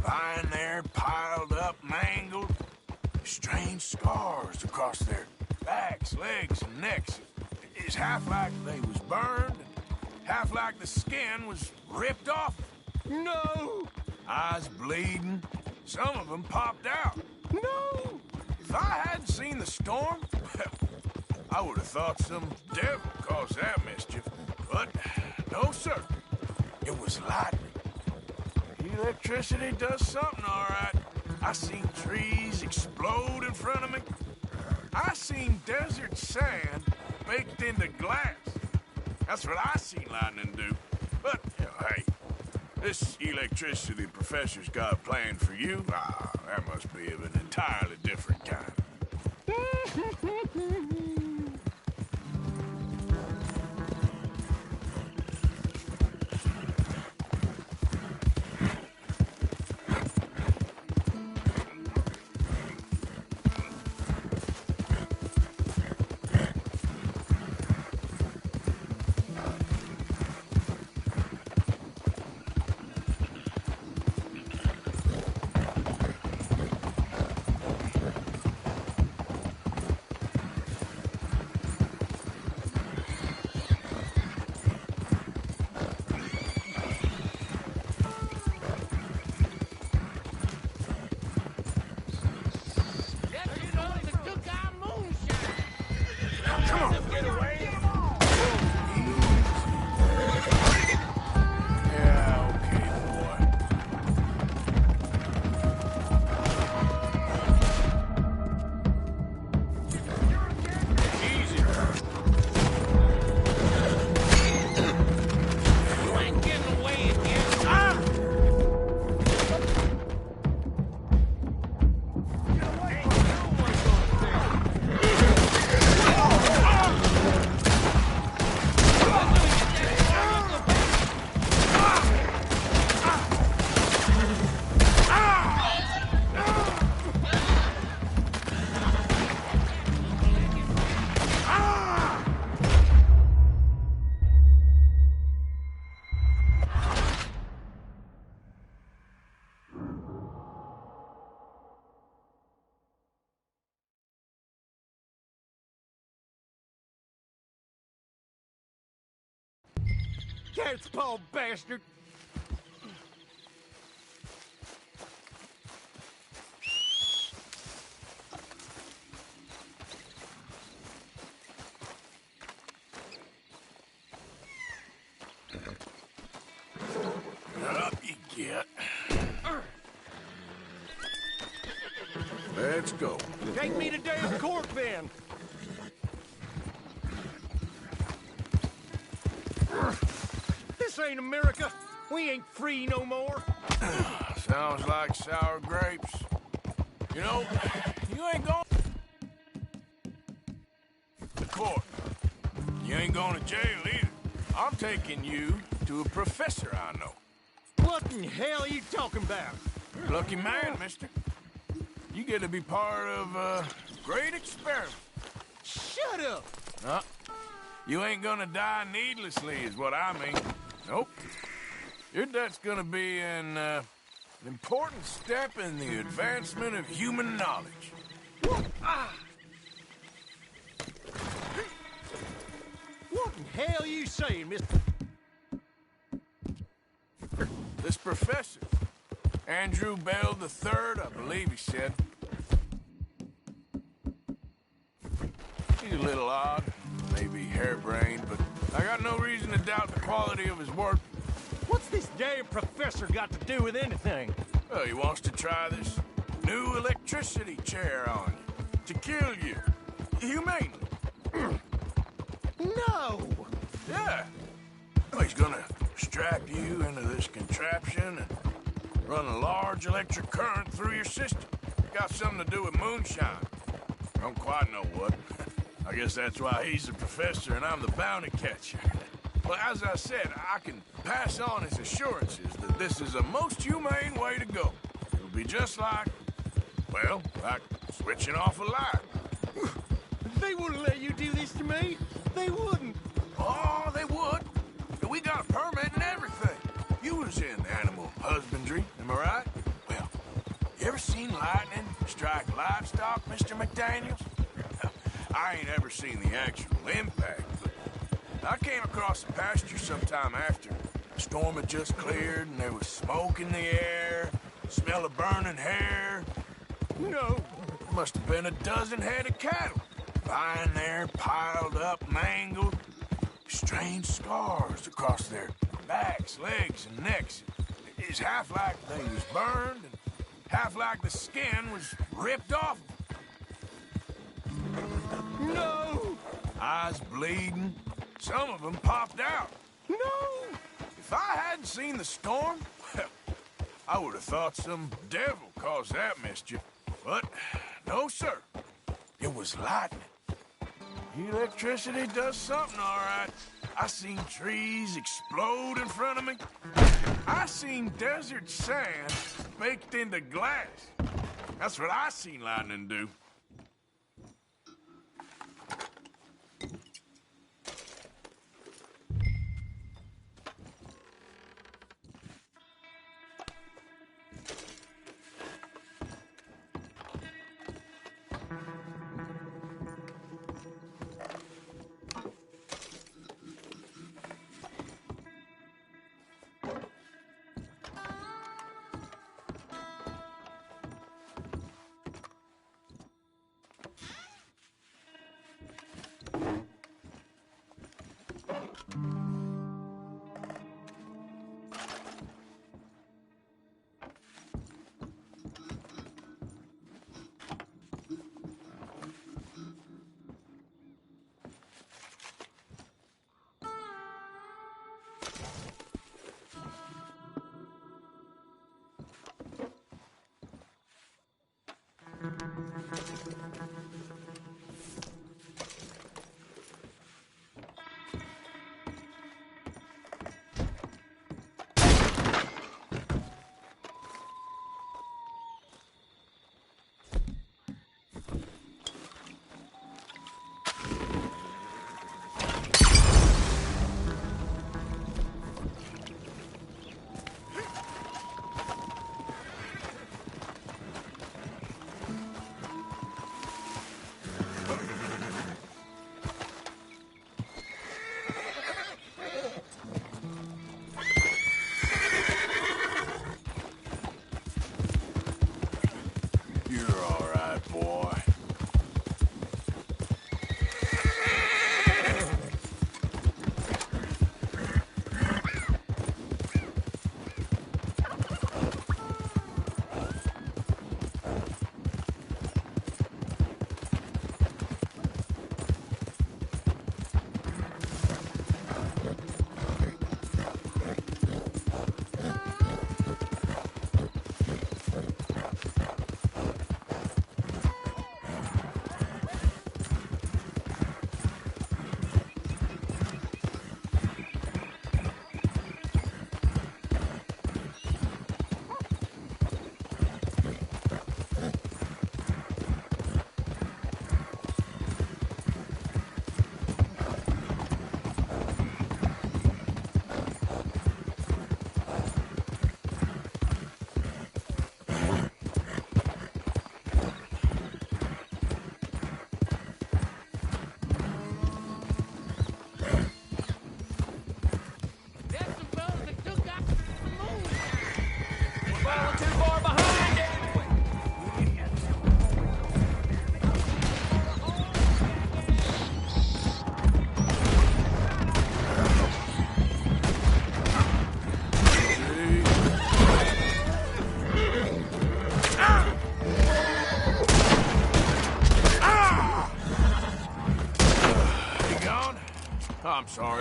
lying there, piled up, mangled. Strange scars across their backs, legs, and necks. It's half like they was burned, and half like the skin was ripped off. No! Eyes bleeding. Some of them popped out. No! If I hadn't seen the storm, I would have thought some devil caused that mischief. But no, sir. It was lightning. Electricity does something, all right. I seen trees explode in front of me. I seen desert sand baked into glass. That's what I seen lightning do. But, you know, hey, this electricity the professor's got planned for you, that must be of an entirely different kind. cat's paw bastard! Up you get. Let's go. Take me to damn court, then! This ain't America. We ain't free no more. Sounds like sour grapes. You know, you ain't going to court. You ain't going to jail either. I'm taking you to a professor I know. What in hell are you talking about? Lucky man, mister. You get to be part of a great experiment. Shut up! You ain't gonna die needlessly, is what I mean. Nope. Your death's gonna be an important step in the advancement of human knowledge. What in hell are you saying, mister? This professor, Andrew Bell III, I believe he said. He's a little odd, maybe harebrained, but I got no reason to doubt the quality of his work. What's this damn professor got to do with anything? Well, he wants to try this new electricity chair on you, to kill you, humanely. No! Yeah. Well, he's gonna strap you into this contraption and run a large electric current through your system. Got something to do with moonshine. Don't quite know what. I guess that's why he's the professor and I'm the bounty catcher. Well, as I said, I can pass on his assurances that this is a most humane way to go. It'll be just like, well, like switching off a light. They wouldn't let you do this to me. They wouldn't. Oh, they would. We got a permit and everything. You was in animal husbandry, am I right? Well, you ever seen lightning strike livestock, Mr. McDaniels? I ain't ever seen the actual impact, but I came across the pasture sometime after. The storm had just cleared and there was smoke in the air, smell of burning hair. No. Must have been a dozen head of cattle, lying there, piled up, mangled. Strange scars across their backs, legs, and necks. It's half like they was burned, and half like the skin was ripped off. No! Eyes bleeding. Some of them popped out. No! If I hadn't seen the storm, well, I would have thought some devil caused that mischief. But no, sir. It was lightning. Electricity does something, all right. I seen trees explode in front of me. I seen desert sand baked into glass. That's what I seen lightning do.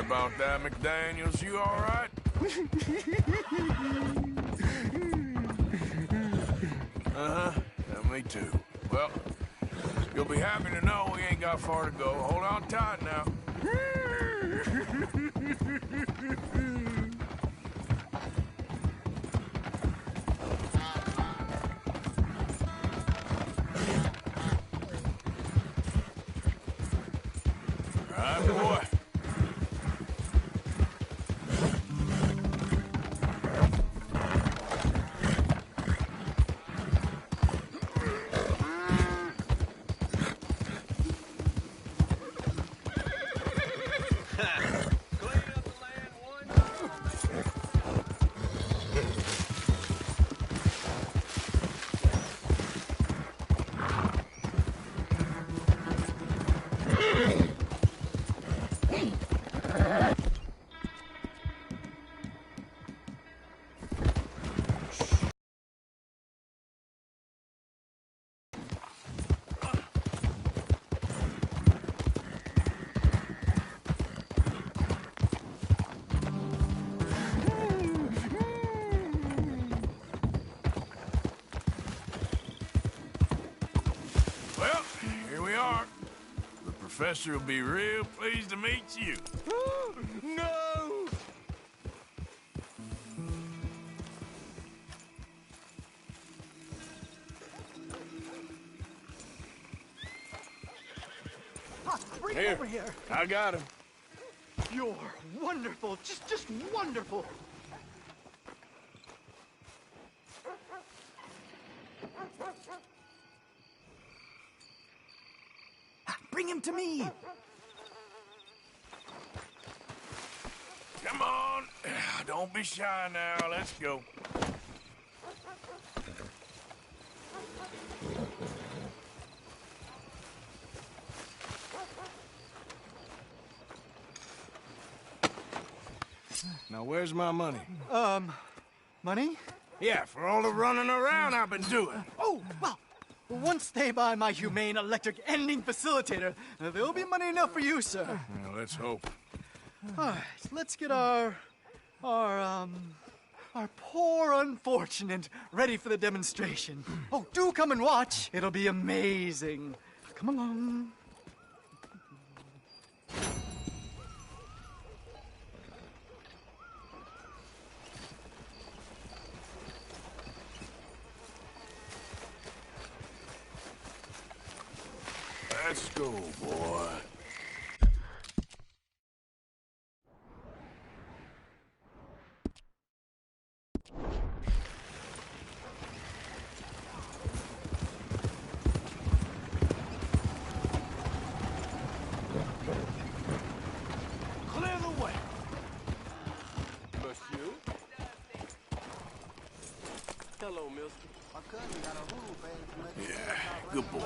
about that, McDaniels. You all right? Uh-huh. Yeah, me too. Well, you'll be happy to know we ain't got far to go. Hold on tight now. Right, boy. Well, here we are. The professor will be real pleased to meet you. No! Bring Here. over here. I got him. You're wonderful. Just wonderful. Bring him to me. Come on. Don't be shy now. Let's go. Now, where's my money? Money? Yeah, for all the running around I've been doing. Oh, well, once they buy my humane electric ending facilitator, there'll be money enough for you, sir. Well, let's hope. All right, let's get our poor unfortunate ready for the demonstration. Oh, do come and watch. It'll be amazing. Come along. Let's go, boy. Clear the way. Monsieur? Hello, mister. My cousin got a hoodoo bag. Yeah, good boy.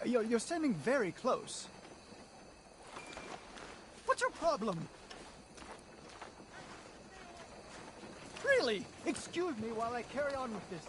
You're standing very close. What's your problem? Really? Excuse me while I carry on with this.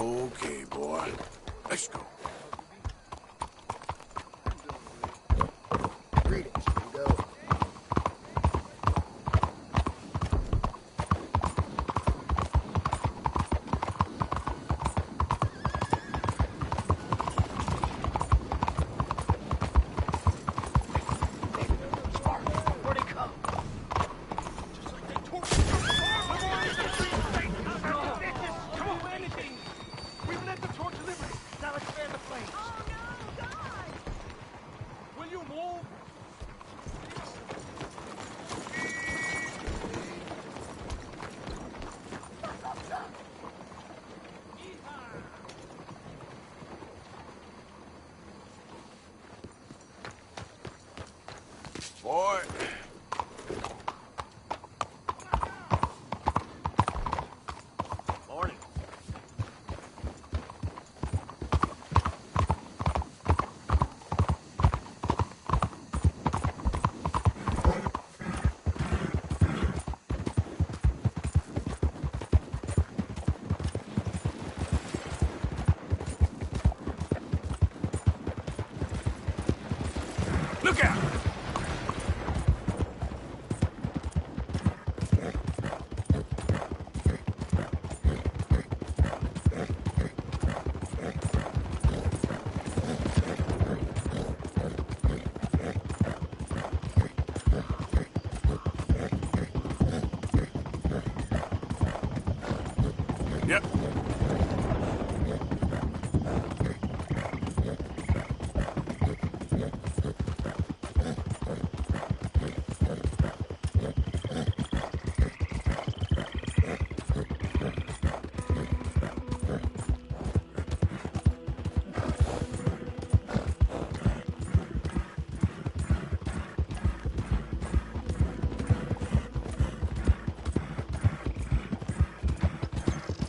Okay, boy. Let's go. Greetings. Here you go. Where'd he come? Just like they tortured Come on, anything! We've lit the torch liberty. Now let's fan the flames. Oh no, God! Will you move? Boy. Morning. Look out! Yep.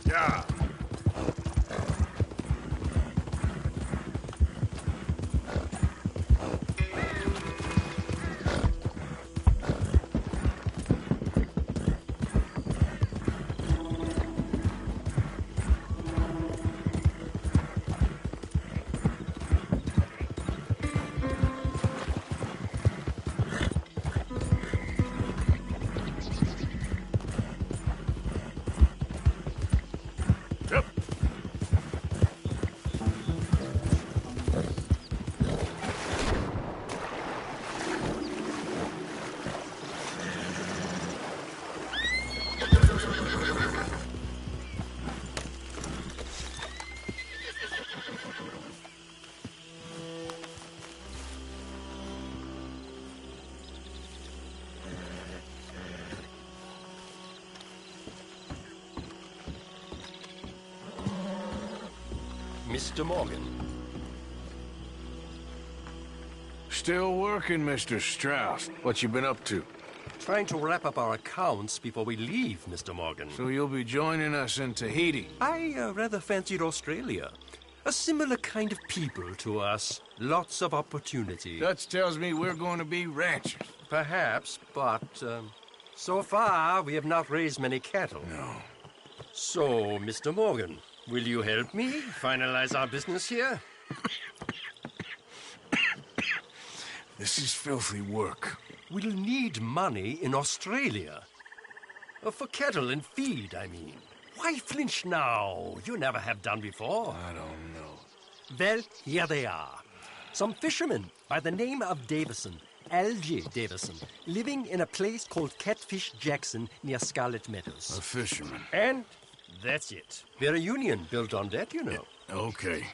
Yeah. Yep. Mr. Morgan. Still working, Mr. Strauss. What you been up to? Trying to wrap up our accounts before we leave, Mr. Morgan. So you'll be joining us in Tahiti? I rather fancied Australia. A similar kind of people to us. Lots of opportunity. Dutch tells me we're going to be ranchers. Perhaps, but so far we have not raised many cattle. No. So, Mr. Morgan, will you help me finalize our business here? This is filthy work. We'll need money in Australia. For cattle and feed, I mean. Why flinch now? You never have done before. I don't know. Well, here they are. Some fishermen by the name of Davison, L.J. Davison, living in a place called Catfish Jackson near Scarlet Meadows. A fisherman. And that's it. We're a union built on that, you know. Okay.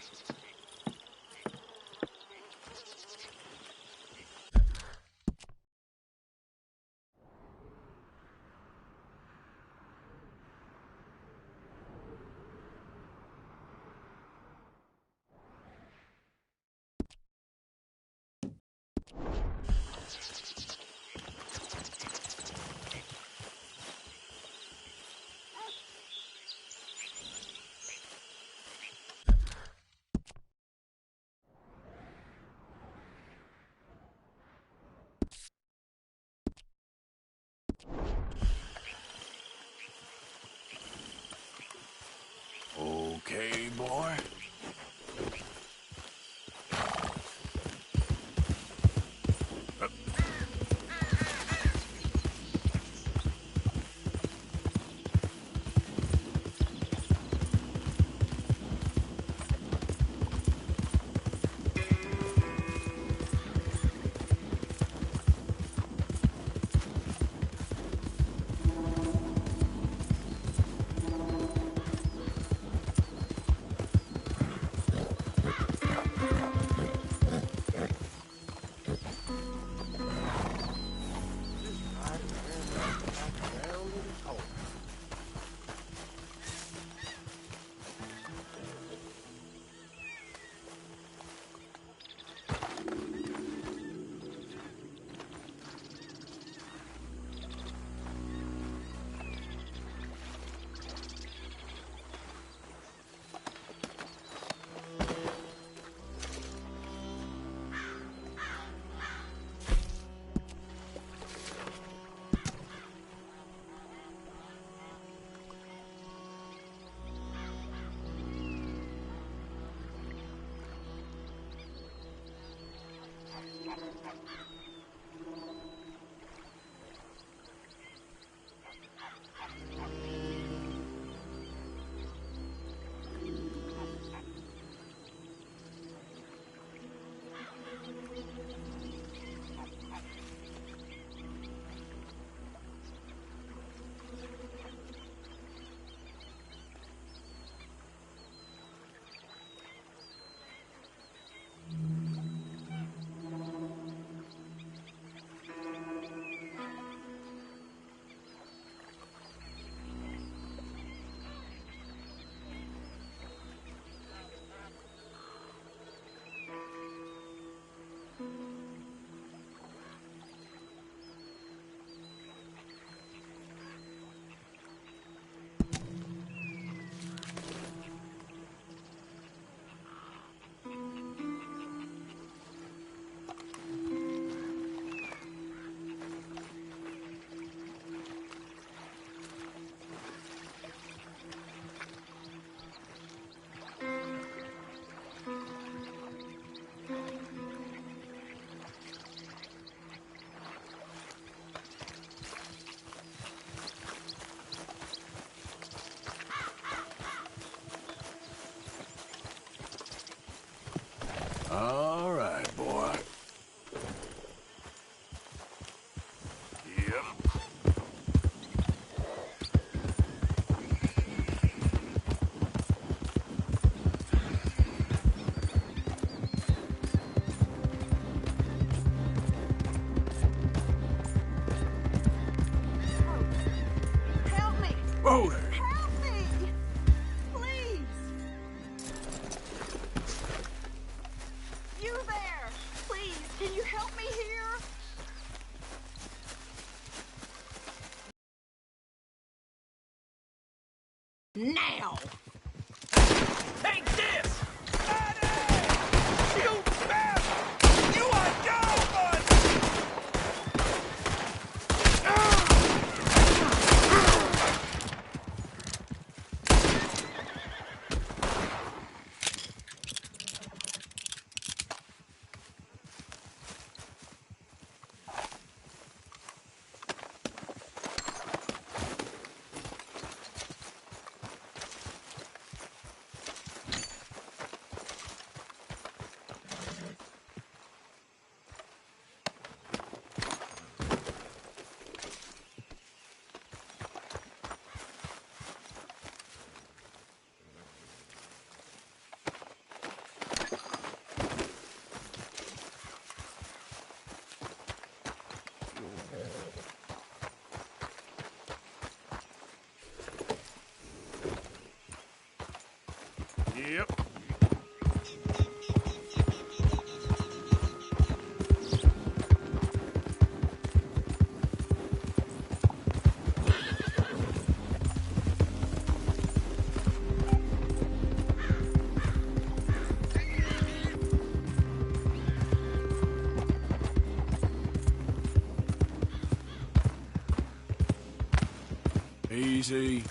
Oh, there. Help me! Please! You there! Please, can you help me here? Now! Take this! You bastard! You are your bud! Yep. Easy.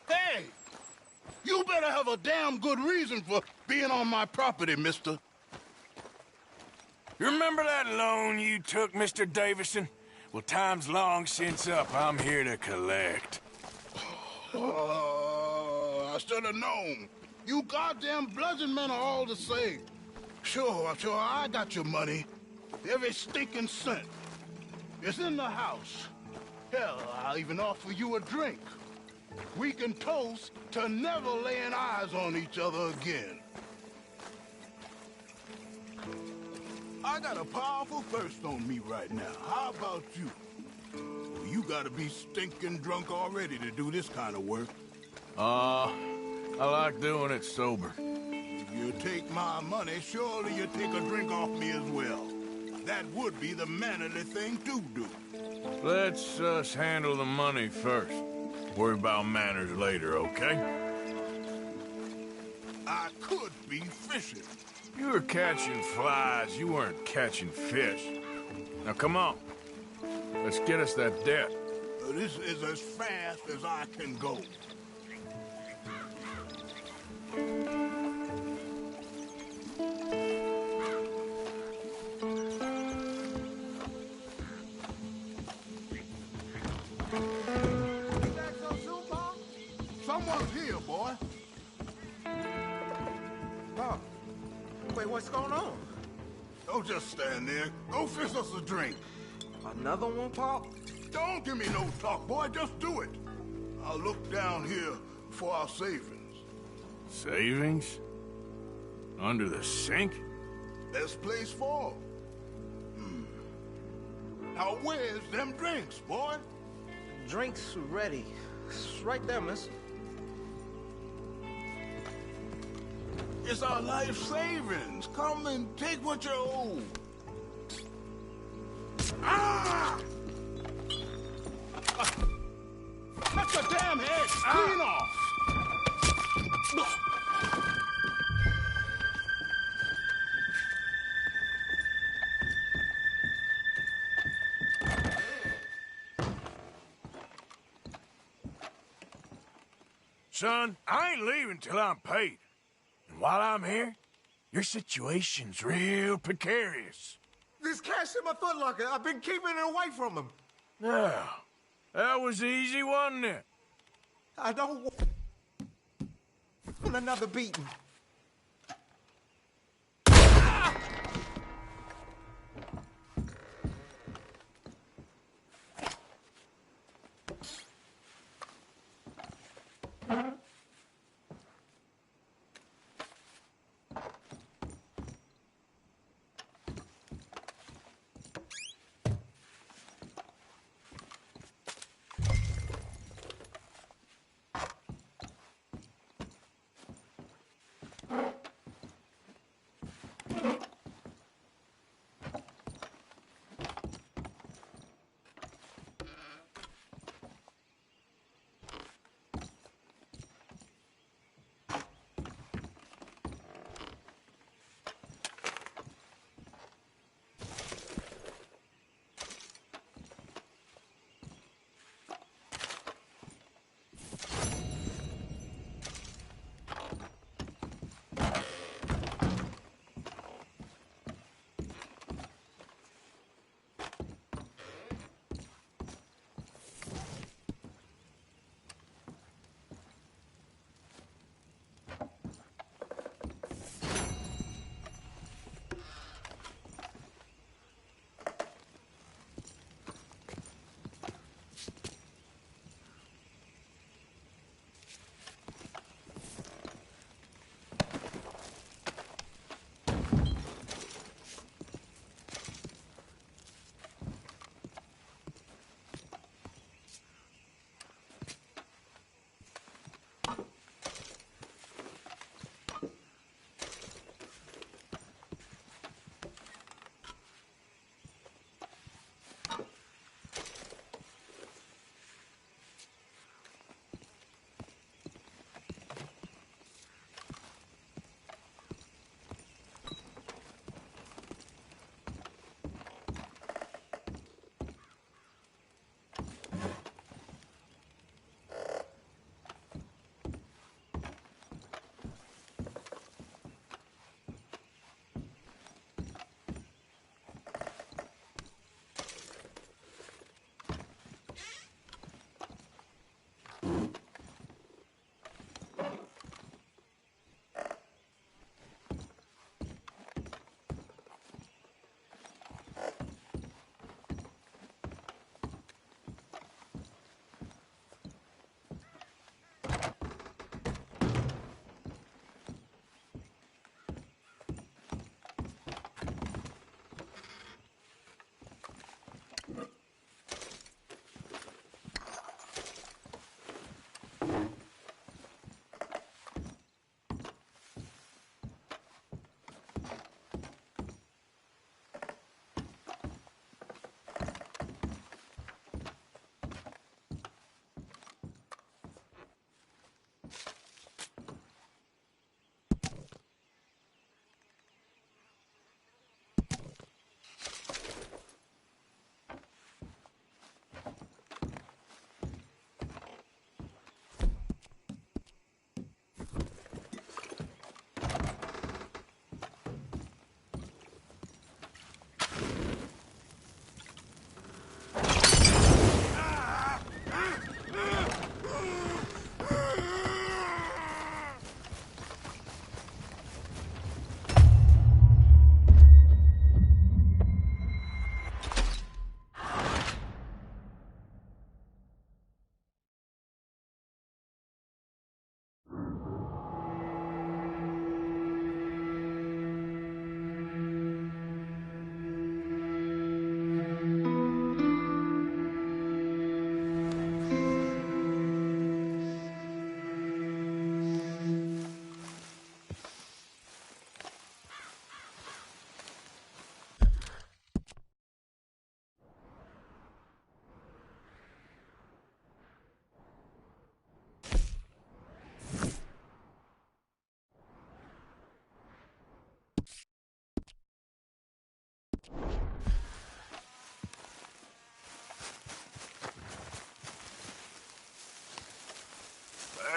Hey! You better have a damn good reason for being on my property, mister. You remember that loan you took, Mr. Davison? Well, time's long since up. I'm here to collect. I should have known. You goddamn bludgeon men are all the same. Sure, I got your money. Every stinking cent. It's in the house. Hell, I'll even offer you a drink. We can toast to never laying eyes on each other again. I got a powerful thirst on me right now. How about you? Well, you gotta be stinking drunk already to do this kind of work. I like doing it sober. If you take my money, surely you take a drink off me as well. That would be the mannerly thing to do. Let's us handle the money first. Worry about manners later, okay? I could be fishing. You were catching flies. You weren't catching fish. Now, come on. Let's get us that debt. This is as fast as I can go. Someone's here, boy. Oh. Wait, what's going on? Don't just stand there. Go fix us a drink. Another one, Pop? Don't give me no talk, boy. Just do it. I'll look down here for our savings. Savings? Under the sink? Best place for 'em. Now where's them drinks, boy? Drinks ready. It's right there, miss. It's our life savings. Come and take what you owe. Ah! Cut your damn head clean off! Son, I ain't leaving till I'm paid. And while I'm here, your situation's real precarious. There's cash in my footlocker. I've been keeping it away from him. Yeah, that was easy, wasn't it? I don't want another beating.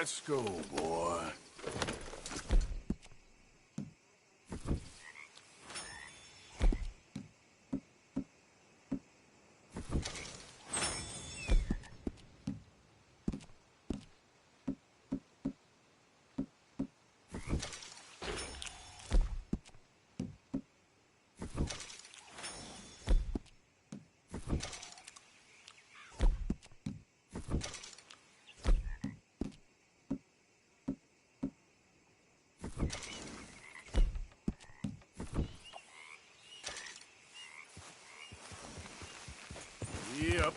Let's go, boy. Yep.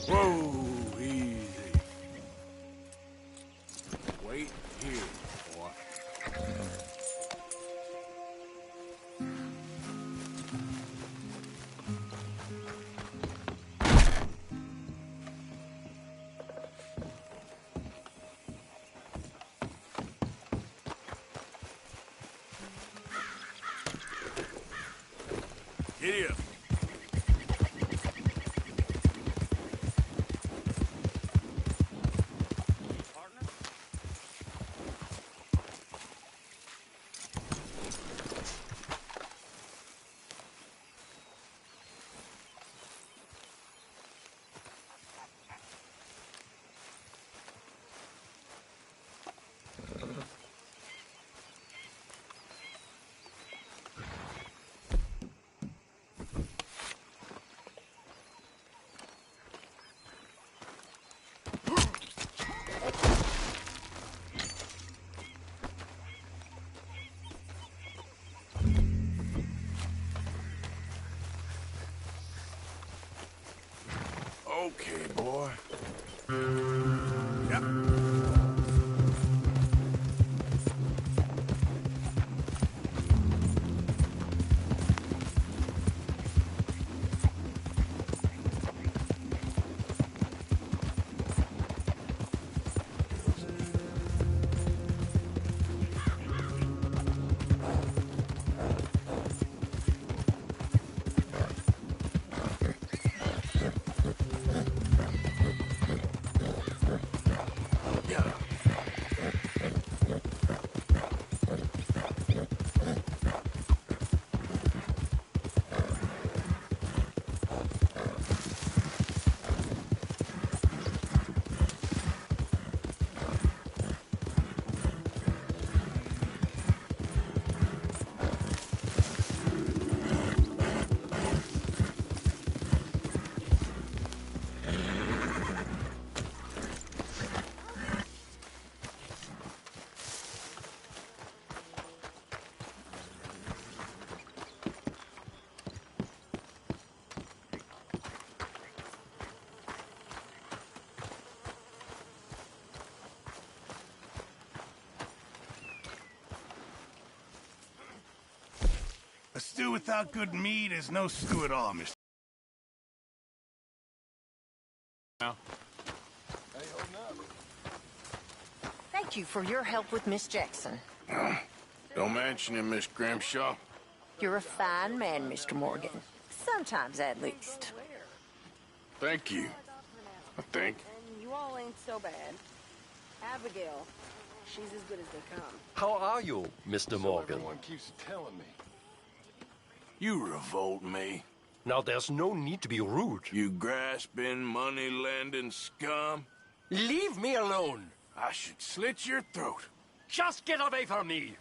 Whoa, easy. Wait here, boy. Giddy up. Okay, boy. Yep. A stew without good meat is no stew at all, Mr. Thank you for your help with Miss Jackson. Don't mention it, Miss Grimshaw. You're a fine man, Mr. Morgan. Sometimes, at least. Thank you. I think. And you all ain't so bad. Abigail, she's as good as they come. How are you, Mr. Morgan? Everyone keeps telling me. You revolt me. Now, there's no need to be rude. You grasping, money-lending scum. Leave me alone. I should slit your throat. Just get away from me.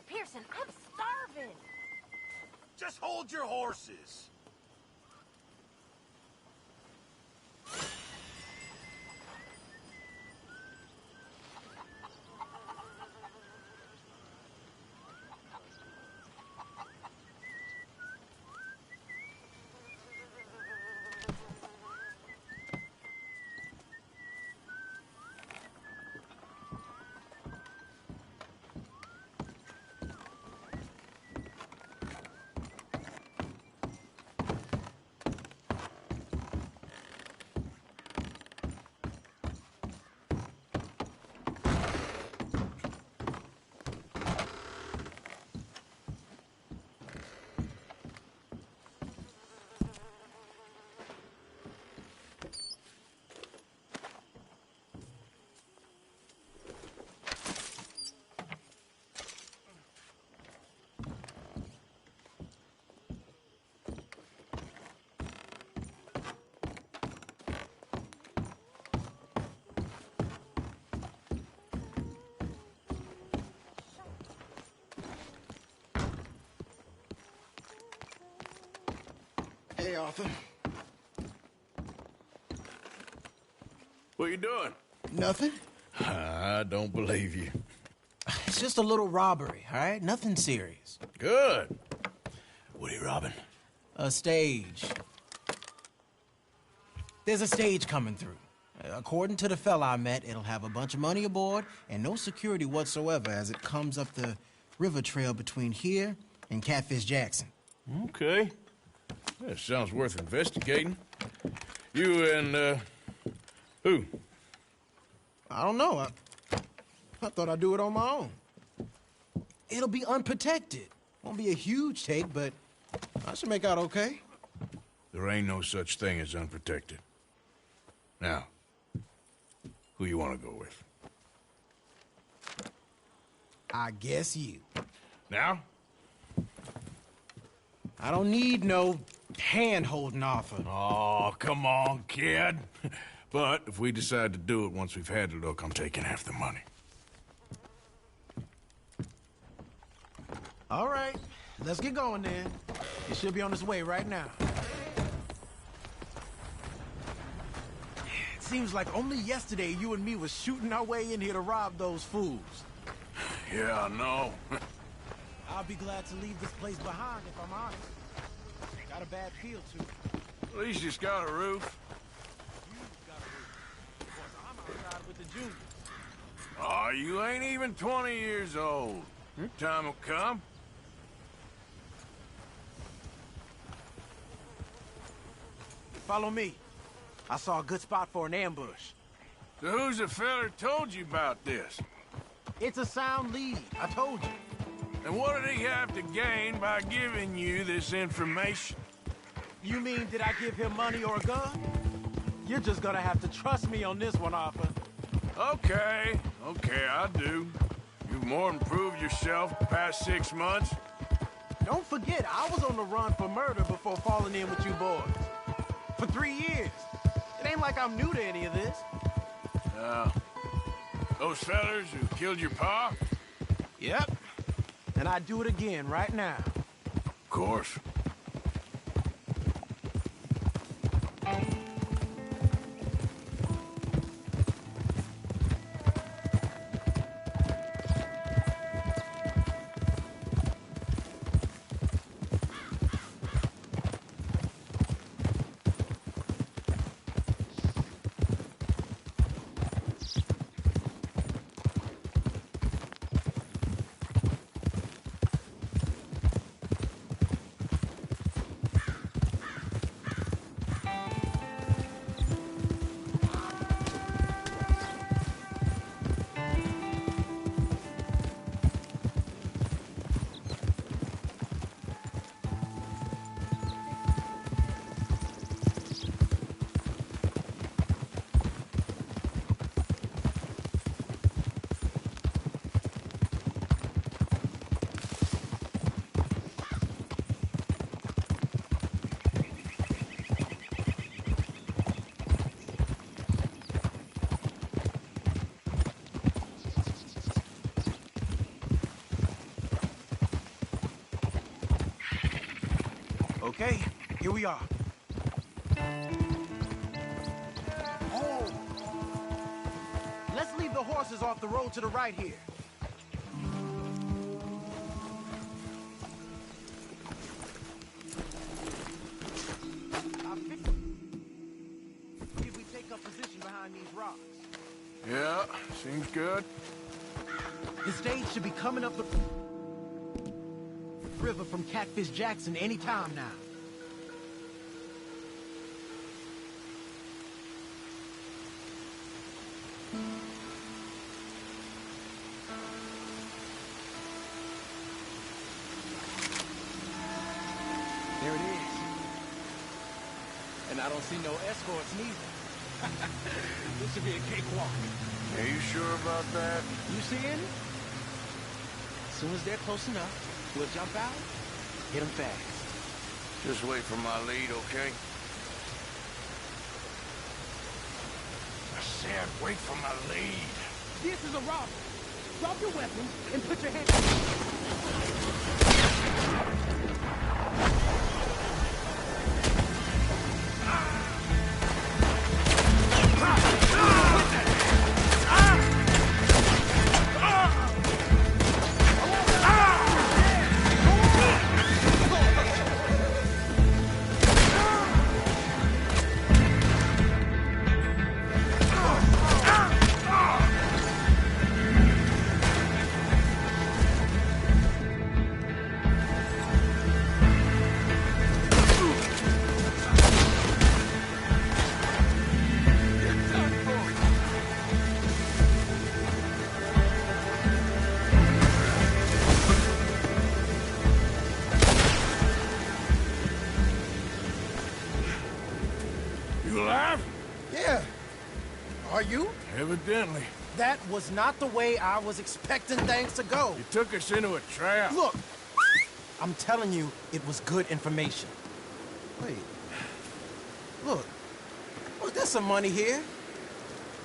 Officer Pearson, I'm starving. Just hold your horses. Hey, Arthur. What you doing? Nothing. I don't believe you. It's just a little robbery, all right? Nothing serious. Good. What are you robbing? A stage. There's a stage coming through. According to the fella I met, it'll have a bunch of money aboard and no security whatsoever as it comes up the river trail between here and Catfish Jackson. Okay. That sounds worth investigating. You and, who? I don't know. I thought I'd do it on my own. It'll be unprotected. Won't be a huge take, but I should make out okay. There ain't no such thing as unprotected. Now, who you want to go with? I guess you. Now? I don't need no hand-holding offer. Oh, come on, kid. But if we decide to do it once we've had a look, I'm taking half the money. All right, let's get going then. It should be on its way right now. It seems like only yesterday you and me was shooting our way in here to rob those fools. Yeah, I know. I'll be glad to leave this place behind, if I'm honest. Got a bad feel to it. At least it's got a roof. You've got a roof. Of course, I'm outside with the juniors. Oh, you ain't even 20 years old. Your time will come. Follow me. I saw a good spot for an ambush. So who's the fella told you about this? It's a sound lead, I told you. And what did he have to gain by giving you this information? You mean, did I give him money or a gun? You're just gonna have to trust me on this one, Arthur. Okay, I do. You've more than proved yourself the past 6 months. Don't forget, I was on the run for murder before falling in with you boys. For 3 years. It ain't like I'm new to any of this. Those fellers who killed your pa? Yep. And I'd do it again right now. Of course. Okay, here we are. Oh! Let's leave the horses off the road to the right here. If we take up position behind these rocks. Yeah, seems good. The stage should be coming up the river from Catfish Jackson any time now. There it is. And I don't see no escorts neither. This should be a cakewalk. Are you sure about that? You see any? As soon as they're close enough, we'll jump out, hit them fast. Just wait for my lead, okay? I said wait for my lead. This is a robbery. Drop your weapon and put your hands... You alive? Yeah. Are you? Evidently. That was not the way I was expecting things to go. You took us into a trap. Look, I'm telling you, it was good information. Wait. Look, there's some money here.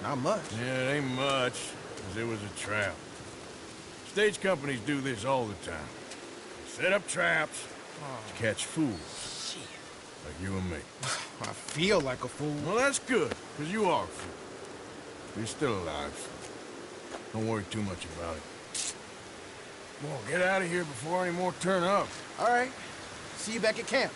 Not much. Yeah, it ain't much, 'cause it was a trap. Stage companies do this all the time. Set up traps to catch fools. Shit. Like you and me. I feel like a fool. Well, that's good, because you are a fool. You're still alive, so don't worry too much about it. Come on, get out of here before any more turn up. All right. See you back at camp.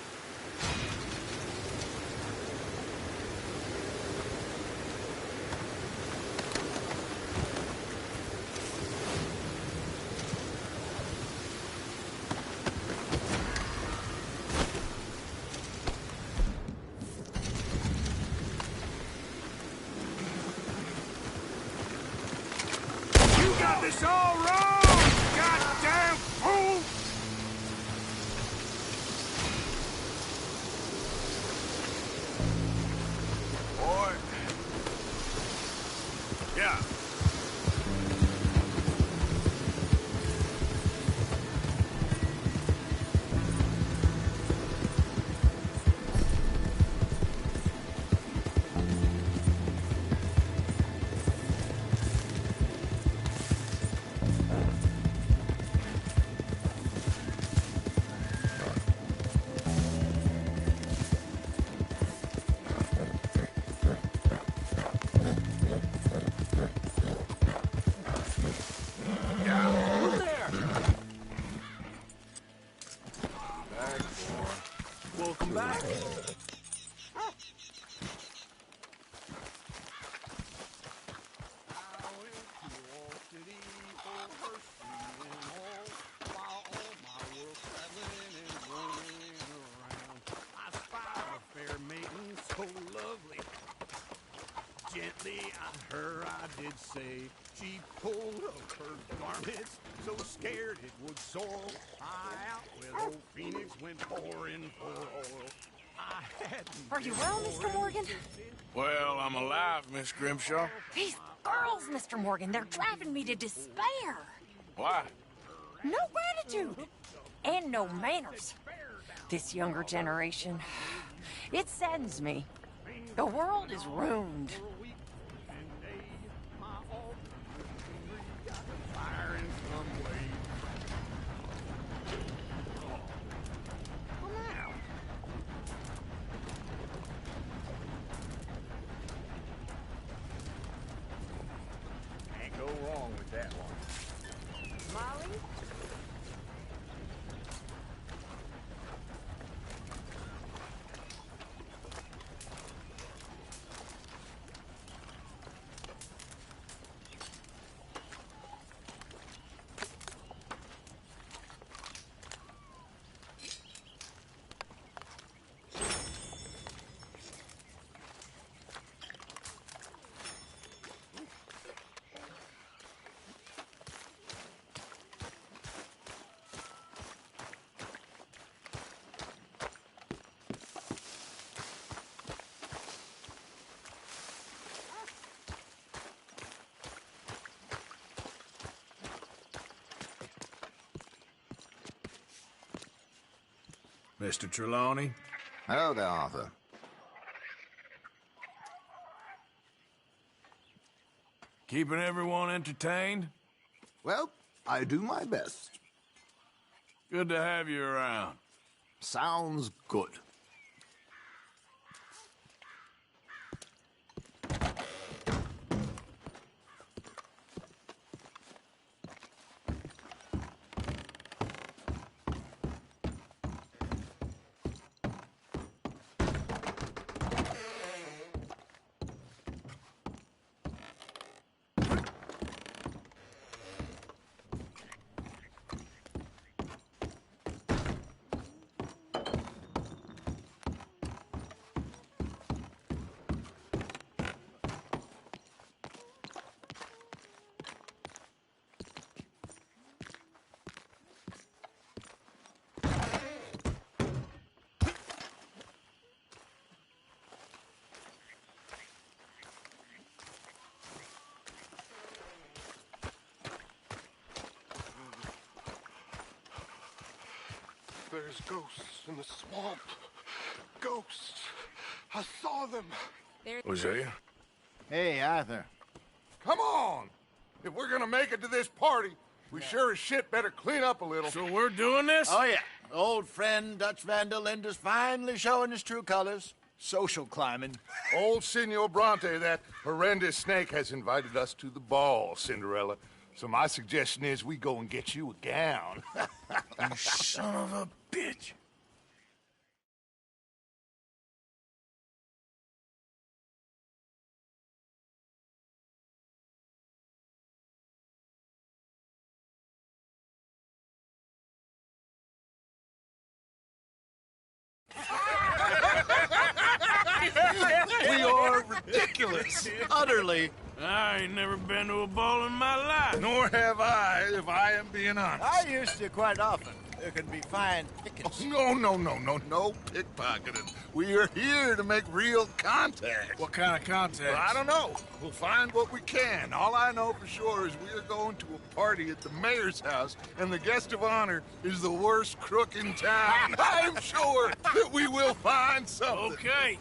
You got this all wrong, goddamn fool! Boy. Yeah. Who's there? Back, boy. Welcome back. Gently on her I did say, she pulled up her garments, so scared it would soil. I out with old Phoenix went pouring for oil. I had Are you well, Mr. Morgan? Well, I'm alive, Miss Grimshaw. These girls, Mr. Morgan, they're driving me to despair. Why? No gratitude. And no manners. This younger generation, it saddens me. The world is ruined. Mr. Trelawney. Hello there, Arthur. Keeping everyone entertained? Well, I do my best. Good to have you around. Sounds good. There's ghosts in the swamp. Ghosts. I saw them. Hosea? Hey, Arthur. Come on! If we're gonna make it to this party, we sure as shit better clean up a little. So we're doing this? Oh, yeah. Old friend Dutch Van der Linde's finally showing his true colors. Social climbing. Old Senor Bronte, that horrendous snake, has invited us to the ball, Cinderella. So my suggestion is we go and get you a gown. You son of a bitch. We are ridiculous. Utterly. I ain't never been to a ball in my life. Nor have I, if I am being honest. I used to quite often. There can be fine pickets. Oh, no pickpocketing. We are here to make real contact. What kind of contact? Well, I don't know. We'll find what we can. All I know for sure is we are going to a party at the mayor's house, and the guest of honor is the worst crook in town. I'm sure that we will find something. Okay.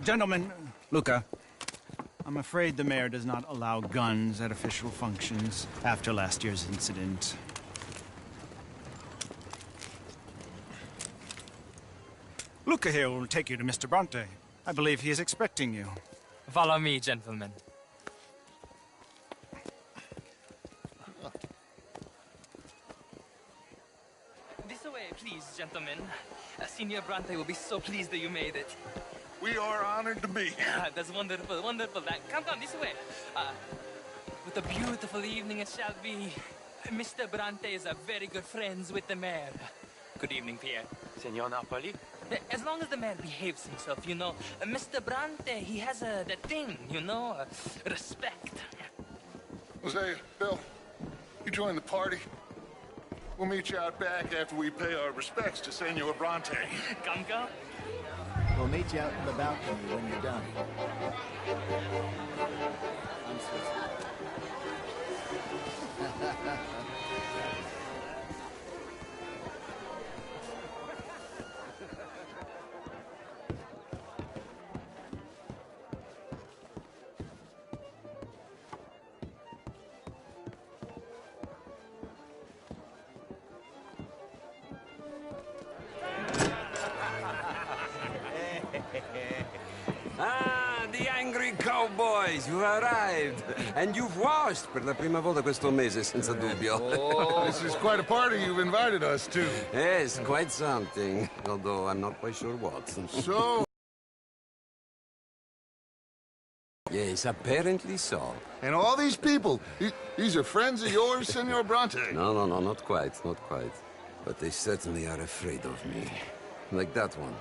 Gentlemen, Luca, I'm afraid the mayor does not allow guns at official functions after last year's incident. Luca here will take you to Mr. Bronte. I believe he is expecting you. Follow me, gentlemen. This way, please, gentlemen. Senior Bronte will be so pleased that you made it. We are honored to be here. That's wonderful, wonderful. Come this way. What a beautiful evening it shall be. Mr. Bronte is a very good friends with the mayor. Good evening, Pierre. Senor Napoli? As long as the mayor behaves himself, you know. Mr. Bronte, he has that thing, you know, respect. Hosea, Bill, you join the party. We'll meet you out back after we pay our respects to Senor Bronte. Come. We'll meet you out in the balcony when you're done. I'm Ah, the angry cowboys, you arrived. And you've washed per la prima volta questo mese, senza dubbio. Oh, this is quite a party you've invited us to. Yes, quite something. Although I'm not quite sure what. So... Yes, apparently so. And all these people, these are friends of yours, Senor Bronte? No, not quite. But they certainly are afraid of me. Like that one.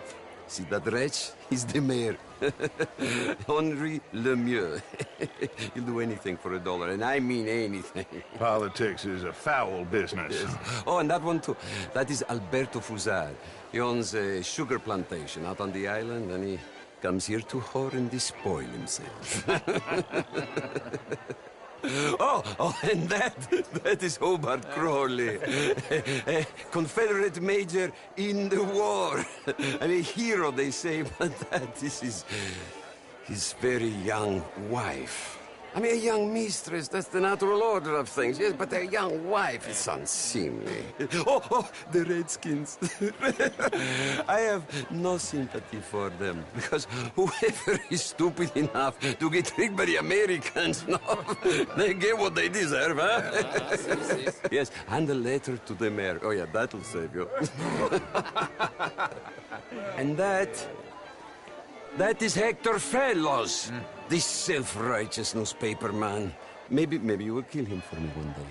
See that wretch? He's the mayor. Henri Lemieux. He'll do anything for $1, and I mean anything. Politics is a foul business. Yes. Oh, and that one too. That is Alberto Fusar. He owns a sugar plantation out on the island, and he comes here to whore and despoil himself. Oh, and that is Hobart Crawley. A Confederate major in the war. I mean, hero, they say, but that is his very young wife. I mean, a young mistress, that's the natural order of things, yes, but a young wife is unseemly. Oh, the Redskins. I have no sympathy for them, because whoever is stupid enough to get tricked by the Americans, no, they get what they deserve, huh? Yes, and a letter to the mayor. Oh, yeah, that'll save you. And that is Hector Fellows. This self-righteous newspaper man. Maybe you will kill him for me one day.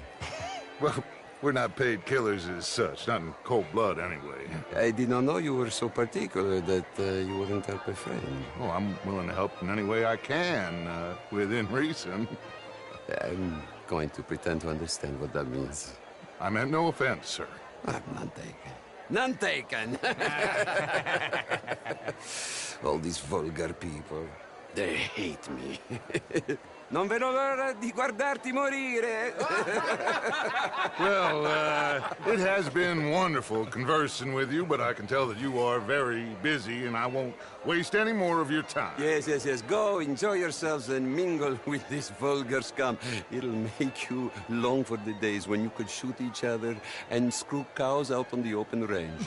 Well, we're not paid killers as such, not in cold blood anyway. I did not know you were so particular that you wouldn't help a friend. Oh, I'm willing to help in any way I can, within reason. I'm going to pretend to understand what that means. I meant no offense, sir. None taken. None taken! All these vulgar people. They hate me. Non vedo l'ora di guardarti morire. Well, it has been wonderful conversing with you, but I can tell that you are very busy, and I won't waste any more of your time. Yes. Go, enjoy yourselves, and mingle with this vulgar scum. It'll make you long for the days when you could shoot each other and screw cows out on the open range.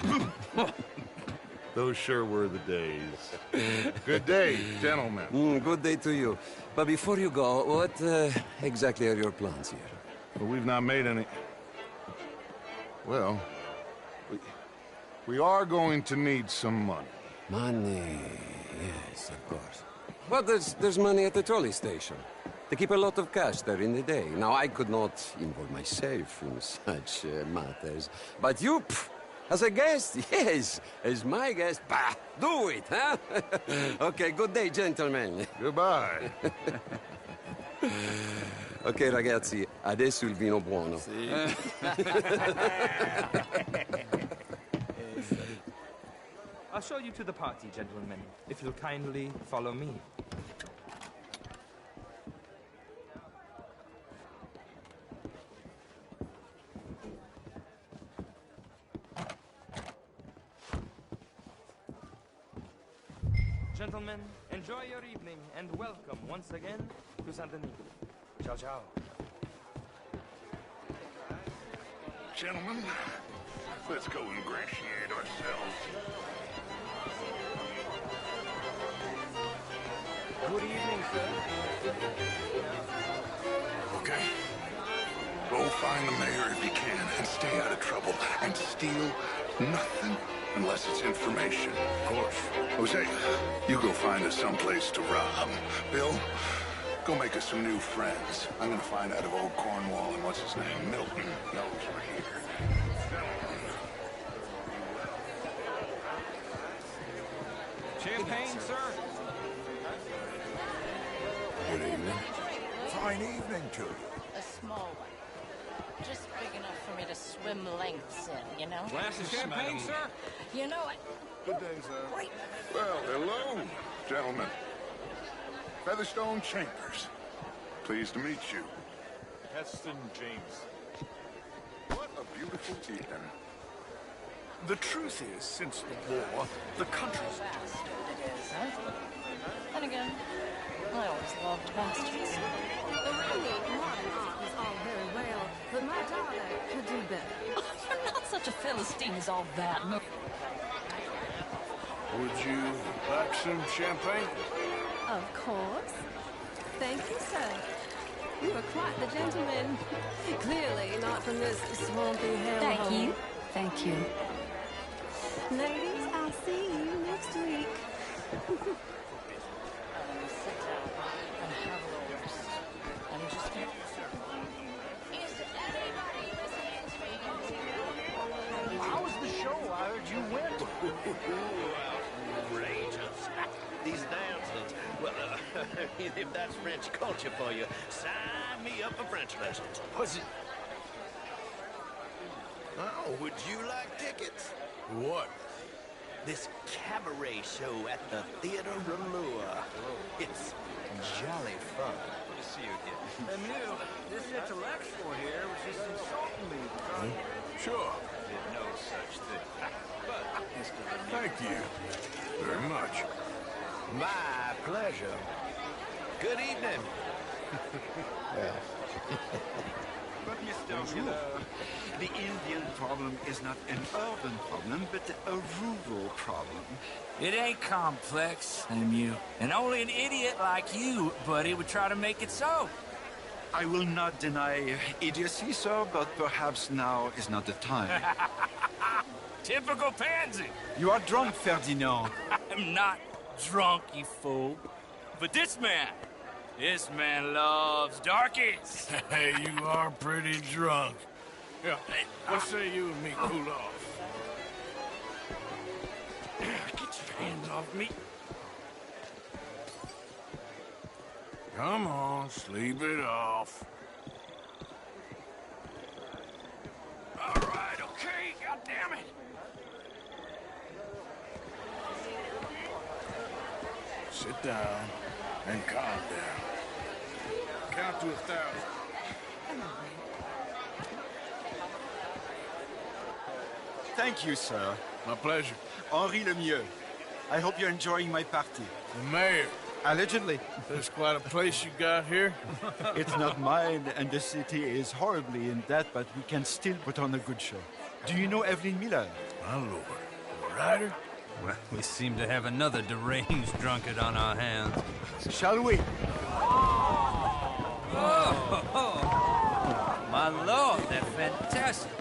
Those sure were the days. Good day, gentlemen. Good day to you. But before you go, what exactly are your plans here? Well, we've not made any... Well, we are going to need some money. Money, yes, of course. Well, there's money at the trolley station. They keep a lot of cash there in the day. Now, I could not involve myself in such matters. But you... As a guest? Yes. As my guest? Bah! Do it, huh? Okay, good day, gentlemen. Goodbye. Ok, ragazzi, adesso il vino buono. I'll show you to the party, gentlemen, if you'll kindly follow me. Gentlemen, enjoy your evening and welcome once again to Santa Nicola. Ciao, ciao. Gentlemen, let's go ingratiate ourselves. Good evening, sir. Okay. Go find the mayor if you can and stay out of trouble and steal nothing unless it's information. Of course. Jose, you go find us someplace to rob. Bill, go make us some new friends. I'm gonna find out if old Cornwall and what's his name, Milton, knows we're here. Champagne, sir? Good evening. Fine evening to you. A small one. Just big enough for me to swim lengths in, you know? Glass of champagne, sir? You know it. Good day, sir. Well, hello, gentlemen. Featherstone Chambers. Pleased to meet you. Heston James. What a beautiful evening. The truth is, since the war, the country's... Bastard it is, huh? And again, I always loved bastards. The really modern art is all very well, but my daughter could do better. Oh, you're not such a Philistine as all that. Would you like some champagne? Of course. Thank you, sir. You are quite the gentleman. Clearly not from this swampy hellhole. Thank you. Thank you. Ladies, I'll see you next week. Sit down and have a little rest. I'm just gonna... Is anybody listening to me? How was the show? I heard you went. Outrageous. These dancers. Well, if that's French culture for you, sign me up for French lessons. Was it? Oh, would you like tickets? What? This cabaret show at the Theatre Rouleur. It's jolly fun. to see you again. Emil, this intellectual here was just insulting me. Sure. Did no such thing. But, Mr. Lemieux... Thank you very much. My pleasure. Good evening. But, Mr. Miller, the Indian problem is not an urban problem, but a rural problem. It ain't complex, Lemieux. And only an idiot like you, buddy, would try to make it so. I will not deny idiocy, sir, but perhaps now is not the time. Typical pansy. You are drunk, Ferdinand. I'm not drunk, you fool. But this man loves darkies. Hey, you are pretty drunk. Yeah, hey, what say you and me cool off? Get your hands off me. Come on, sleep it off. All right, okay, goddammit. Sit down and calm down. Count to 1,000. Thank you, sir. My pleasure. Henri Lemieux. I hope you're enjoying my party. The mayor. Allegedly. There's quite a place you got here. It's not mine, and the city is horribly in debt, but we can still put on a good show. Do you know Evelyn Miller? My lord. The writer? Well, we seem to have another deranged drunkard on our hands. Shall we? Oh, my lord, they're fantastic.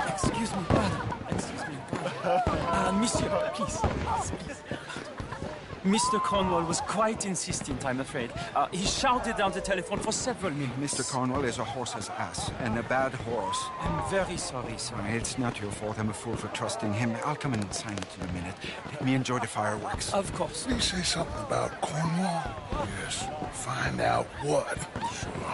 Excuse me, pardon. Excuse me, pardon. Monsieur, please. Mr. Cornwall was quite insistent, I'm afraid. He shouted down the telephone for several minutes. Mr. Cornwall is a horse's ass, and a bad horse. I'm very sorry, sir. It's not your fault. I'm a fool for trusting him. I'll come and sign it in a minute. Let me enjoy the fireworks. Of course. Did you say something about Cornwall? Yes. Find out what. Sure.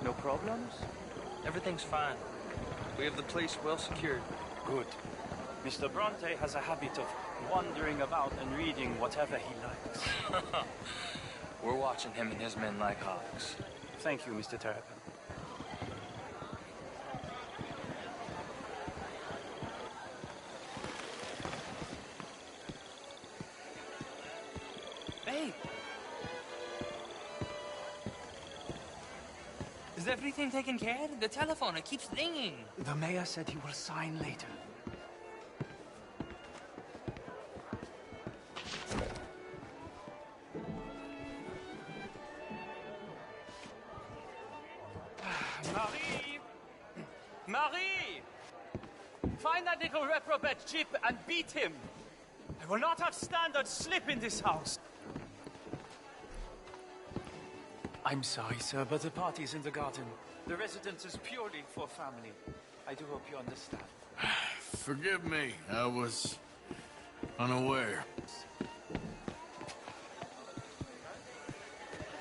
No problems? Everything's fine. We have the place well secured. Good. Mr. Bronte has a habit of wandering about and reading whatever he likes. We're watching him and his men like hawks. Thank you, Mr. Terrapin. Hey! Is everything taken care of? The telephone, it keeps ringing. The mayor said he will sign later. Marie! Marie! Find that little reprobate Chip and beat him. I will not have standard slip in this house. I'm sorry, sir, but the party's in the garden. The residence is purely for family. I do hope you understand. Forgive me. I was unaware.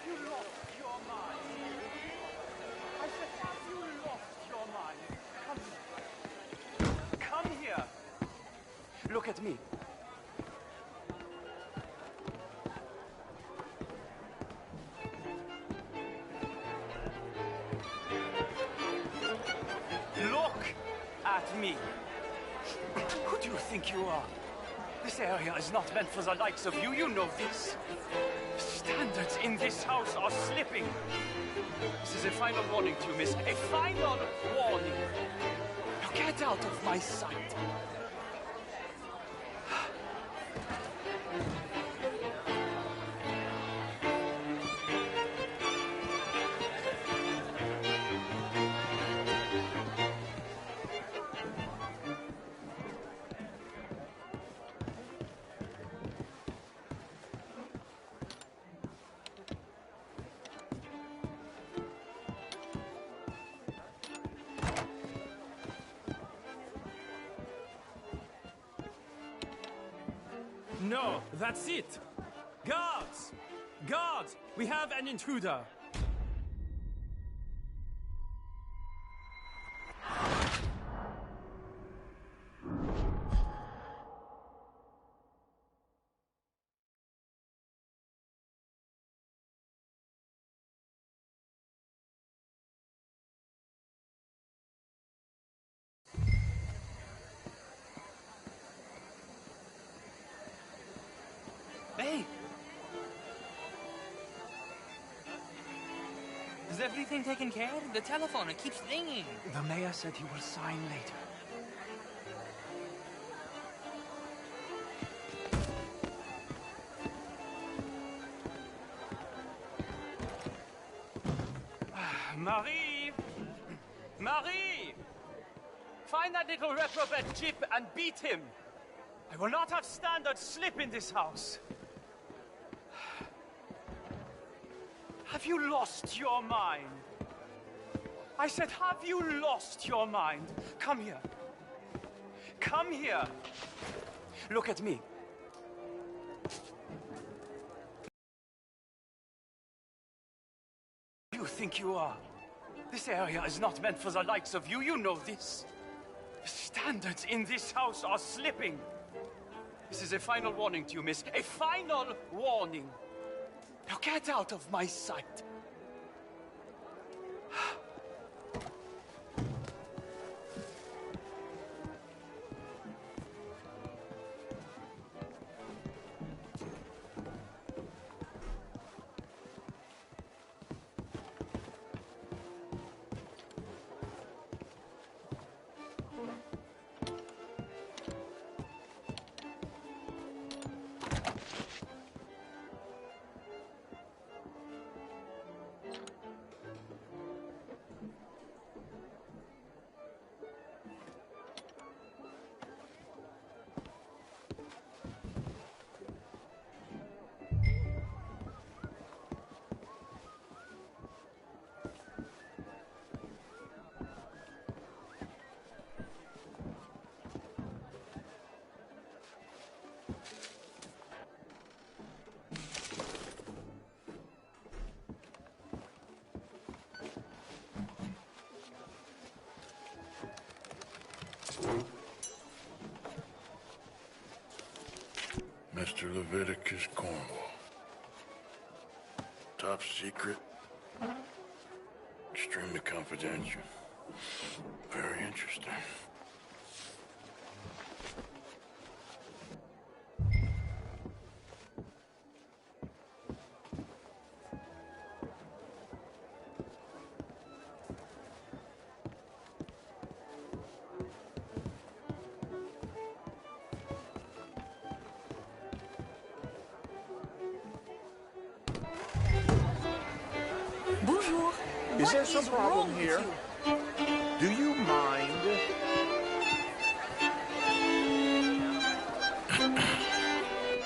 You lost your mind. I said, have you lost your mind? Come here. Look at me. Look at me. Who do you think you are? This area is not meant for the likes of you. You know this. Standards in this house are slipping. This is a final warning to you, miss. A final warning. Now get out of my sight. No, that's it! Guards! Guards! We have an intruder! Hey! Is everything taken care of? The telephone, it keeps ringing. The mayor said he will sign later. Marie! Marie! Find that little reprobate Jip and beat him. I will not have standards slip in this house. Have you lost your mind? I said, have you lost your mind? Come here. Come here. Look at me. You think you are? This area is not meant for the likes of you. You know this. The standards in this house are slipping. This is a final warning to you, miss. A final warning. Now get out of my sight. Mr. Leviticus Cornwall. Top secret. Extremely confidential. Very interesting. Bonjour. Is there some problem here? Do you mind?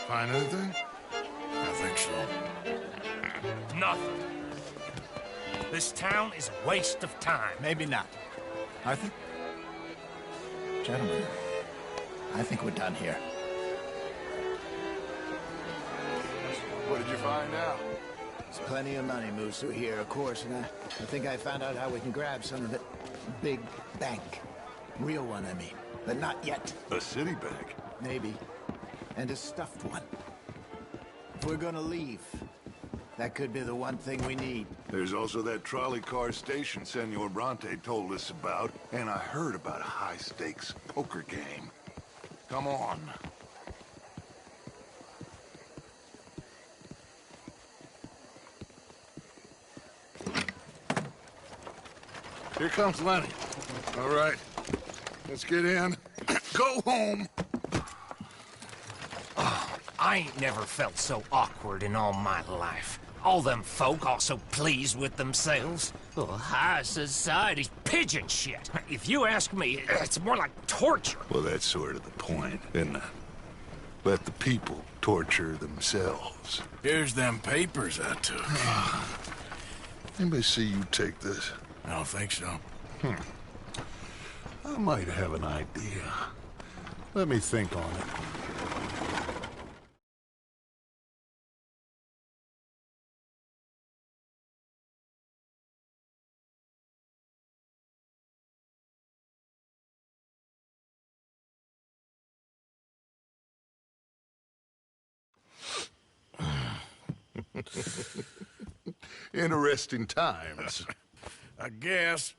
Find anything? I think so. Nothing. This town is a waste of time. Maybe not. I think... Gentlemen, I think we're done here. What did you find out? There's plenty of money moves through here, of course, and I think I found out how we can grab some of it. Big bank. Real one, I mean. But not yet. A city bank? Maybe. And a stuffed one. If we're gonna leave, that could be the one thing we need. There's also that trolley car station Senor Bronte told us about, and I heard about a high-stakes poker game. Come on. Here comes Lenny. All right. Let's get in. Go home. Oh, I ain't never felt so awkward in all my life. All them folk all so pleased with themselves. Oh, high society's pigeon shit. If you ask me, it's more like torture. Well, that's sort of the point, isn't it? Let the people torture themselves. Here's them papers I took. Anybody see you take this? I don't think so. I might have an idea. Let me think on it. Interesting times. I guess.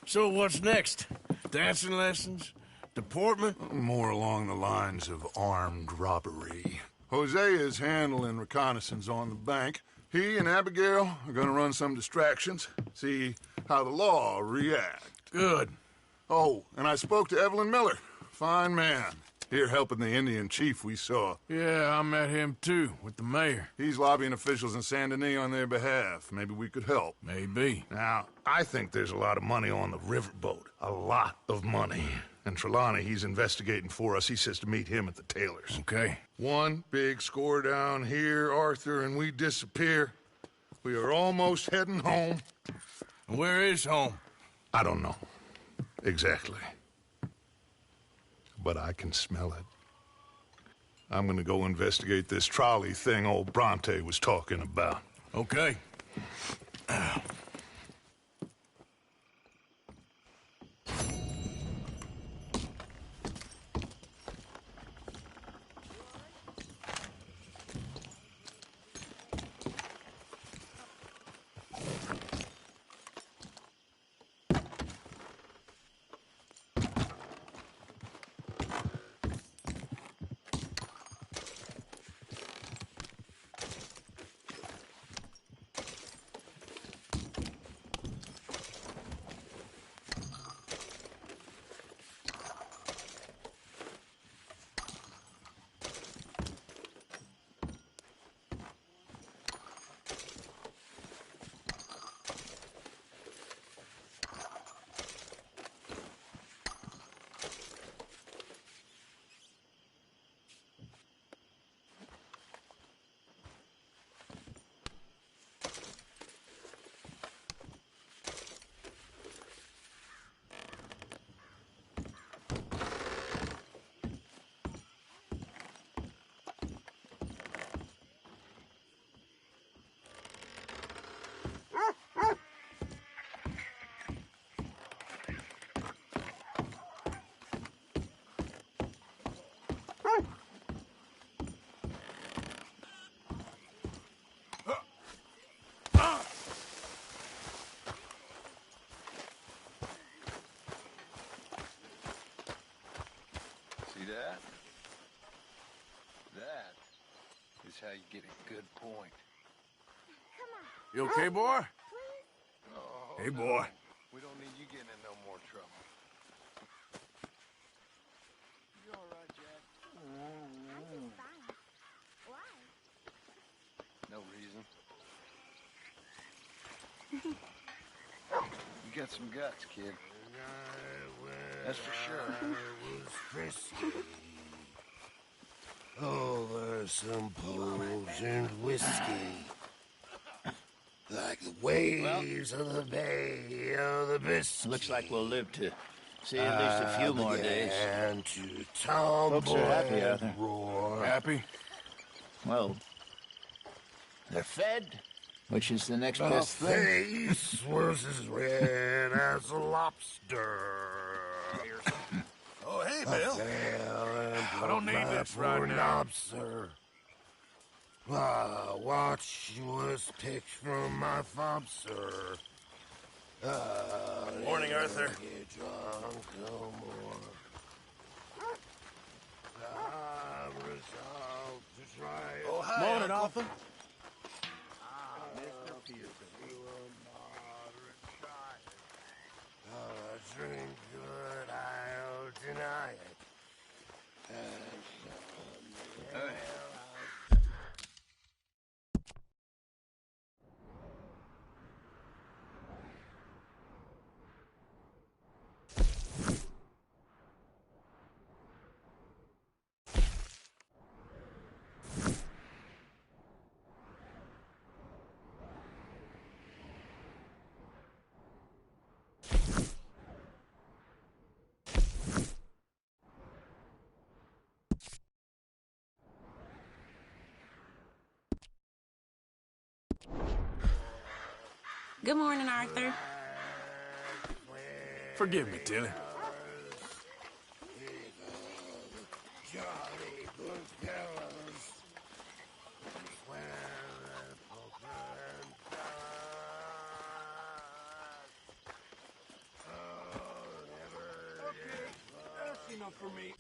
So what's next? Dancing lessons? Deportment? More along the lines of armed robbery. Jose is handling reconnaissance on the bank. He and Abigail are gonna run some distractions, see how the law react. Good. Oh, and I spoke to Evelyn Miller. Fine man. Here helping the Indian chief we saw. Yeah, I met him too, with the mayor. He's lobbying officials in Saint Denis on their behalf. Maybe we could help. Maybe. Now, I think there's a lot of money on the riverboat. A lot of money. And Trelawney, he's investigating for us. He says to meet him at the Taylor's. Okay. One big score down here, Arthur, and we disappear. We are almost heading home. Where is home? I don't know. Exactly. But I can smell it. I'm gonna go investigate this trolley thing old Bronte was talking about. Okay. See that? That is how you get a good point. You okay, boy? Oh, Hey, no. boy. We don't need you getting in no more trouble. You all right, Jack? I'm just fine. Why? No reason. You got some guts, kid. That's for sure. Over some poisoned whiskey. Like the waves of the Bay of the Biscuit. Looks like we'll live to see at least a few more days. And to tomboy Folks are happy, Arthur. roar. Happy? Well, they're fed, which is the next The best thing. face was as red as a lobster. Oh, hey, Bill. I don't need this right now. Lobster. Ah, watch was picked from my fob, sir. Morning, Arthur. Get drunk no more. I'm resolved to try it. Oh, hi, Morning, Uncle. Arthur. Drink good, I'll Good morning, Arthur. Forgive me, Tilly. That's enough for me.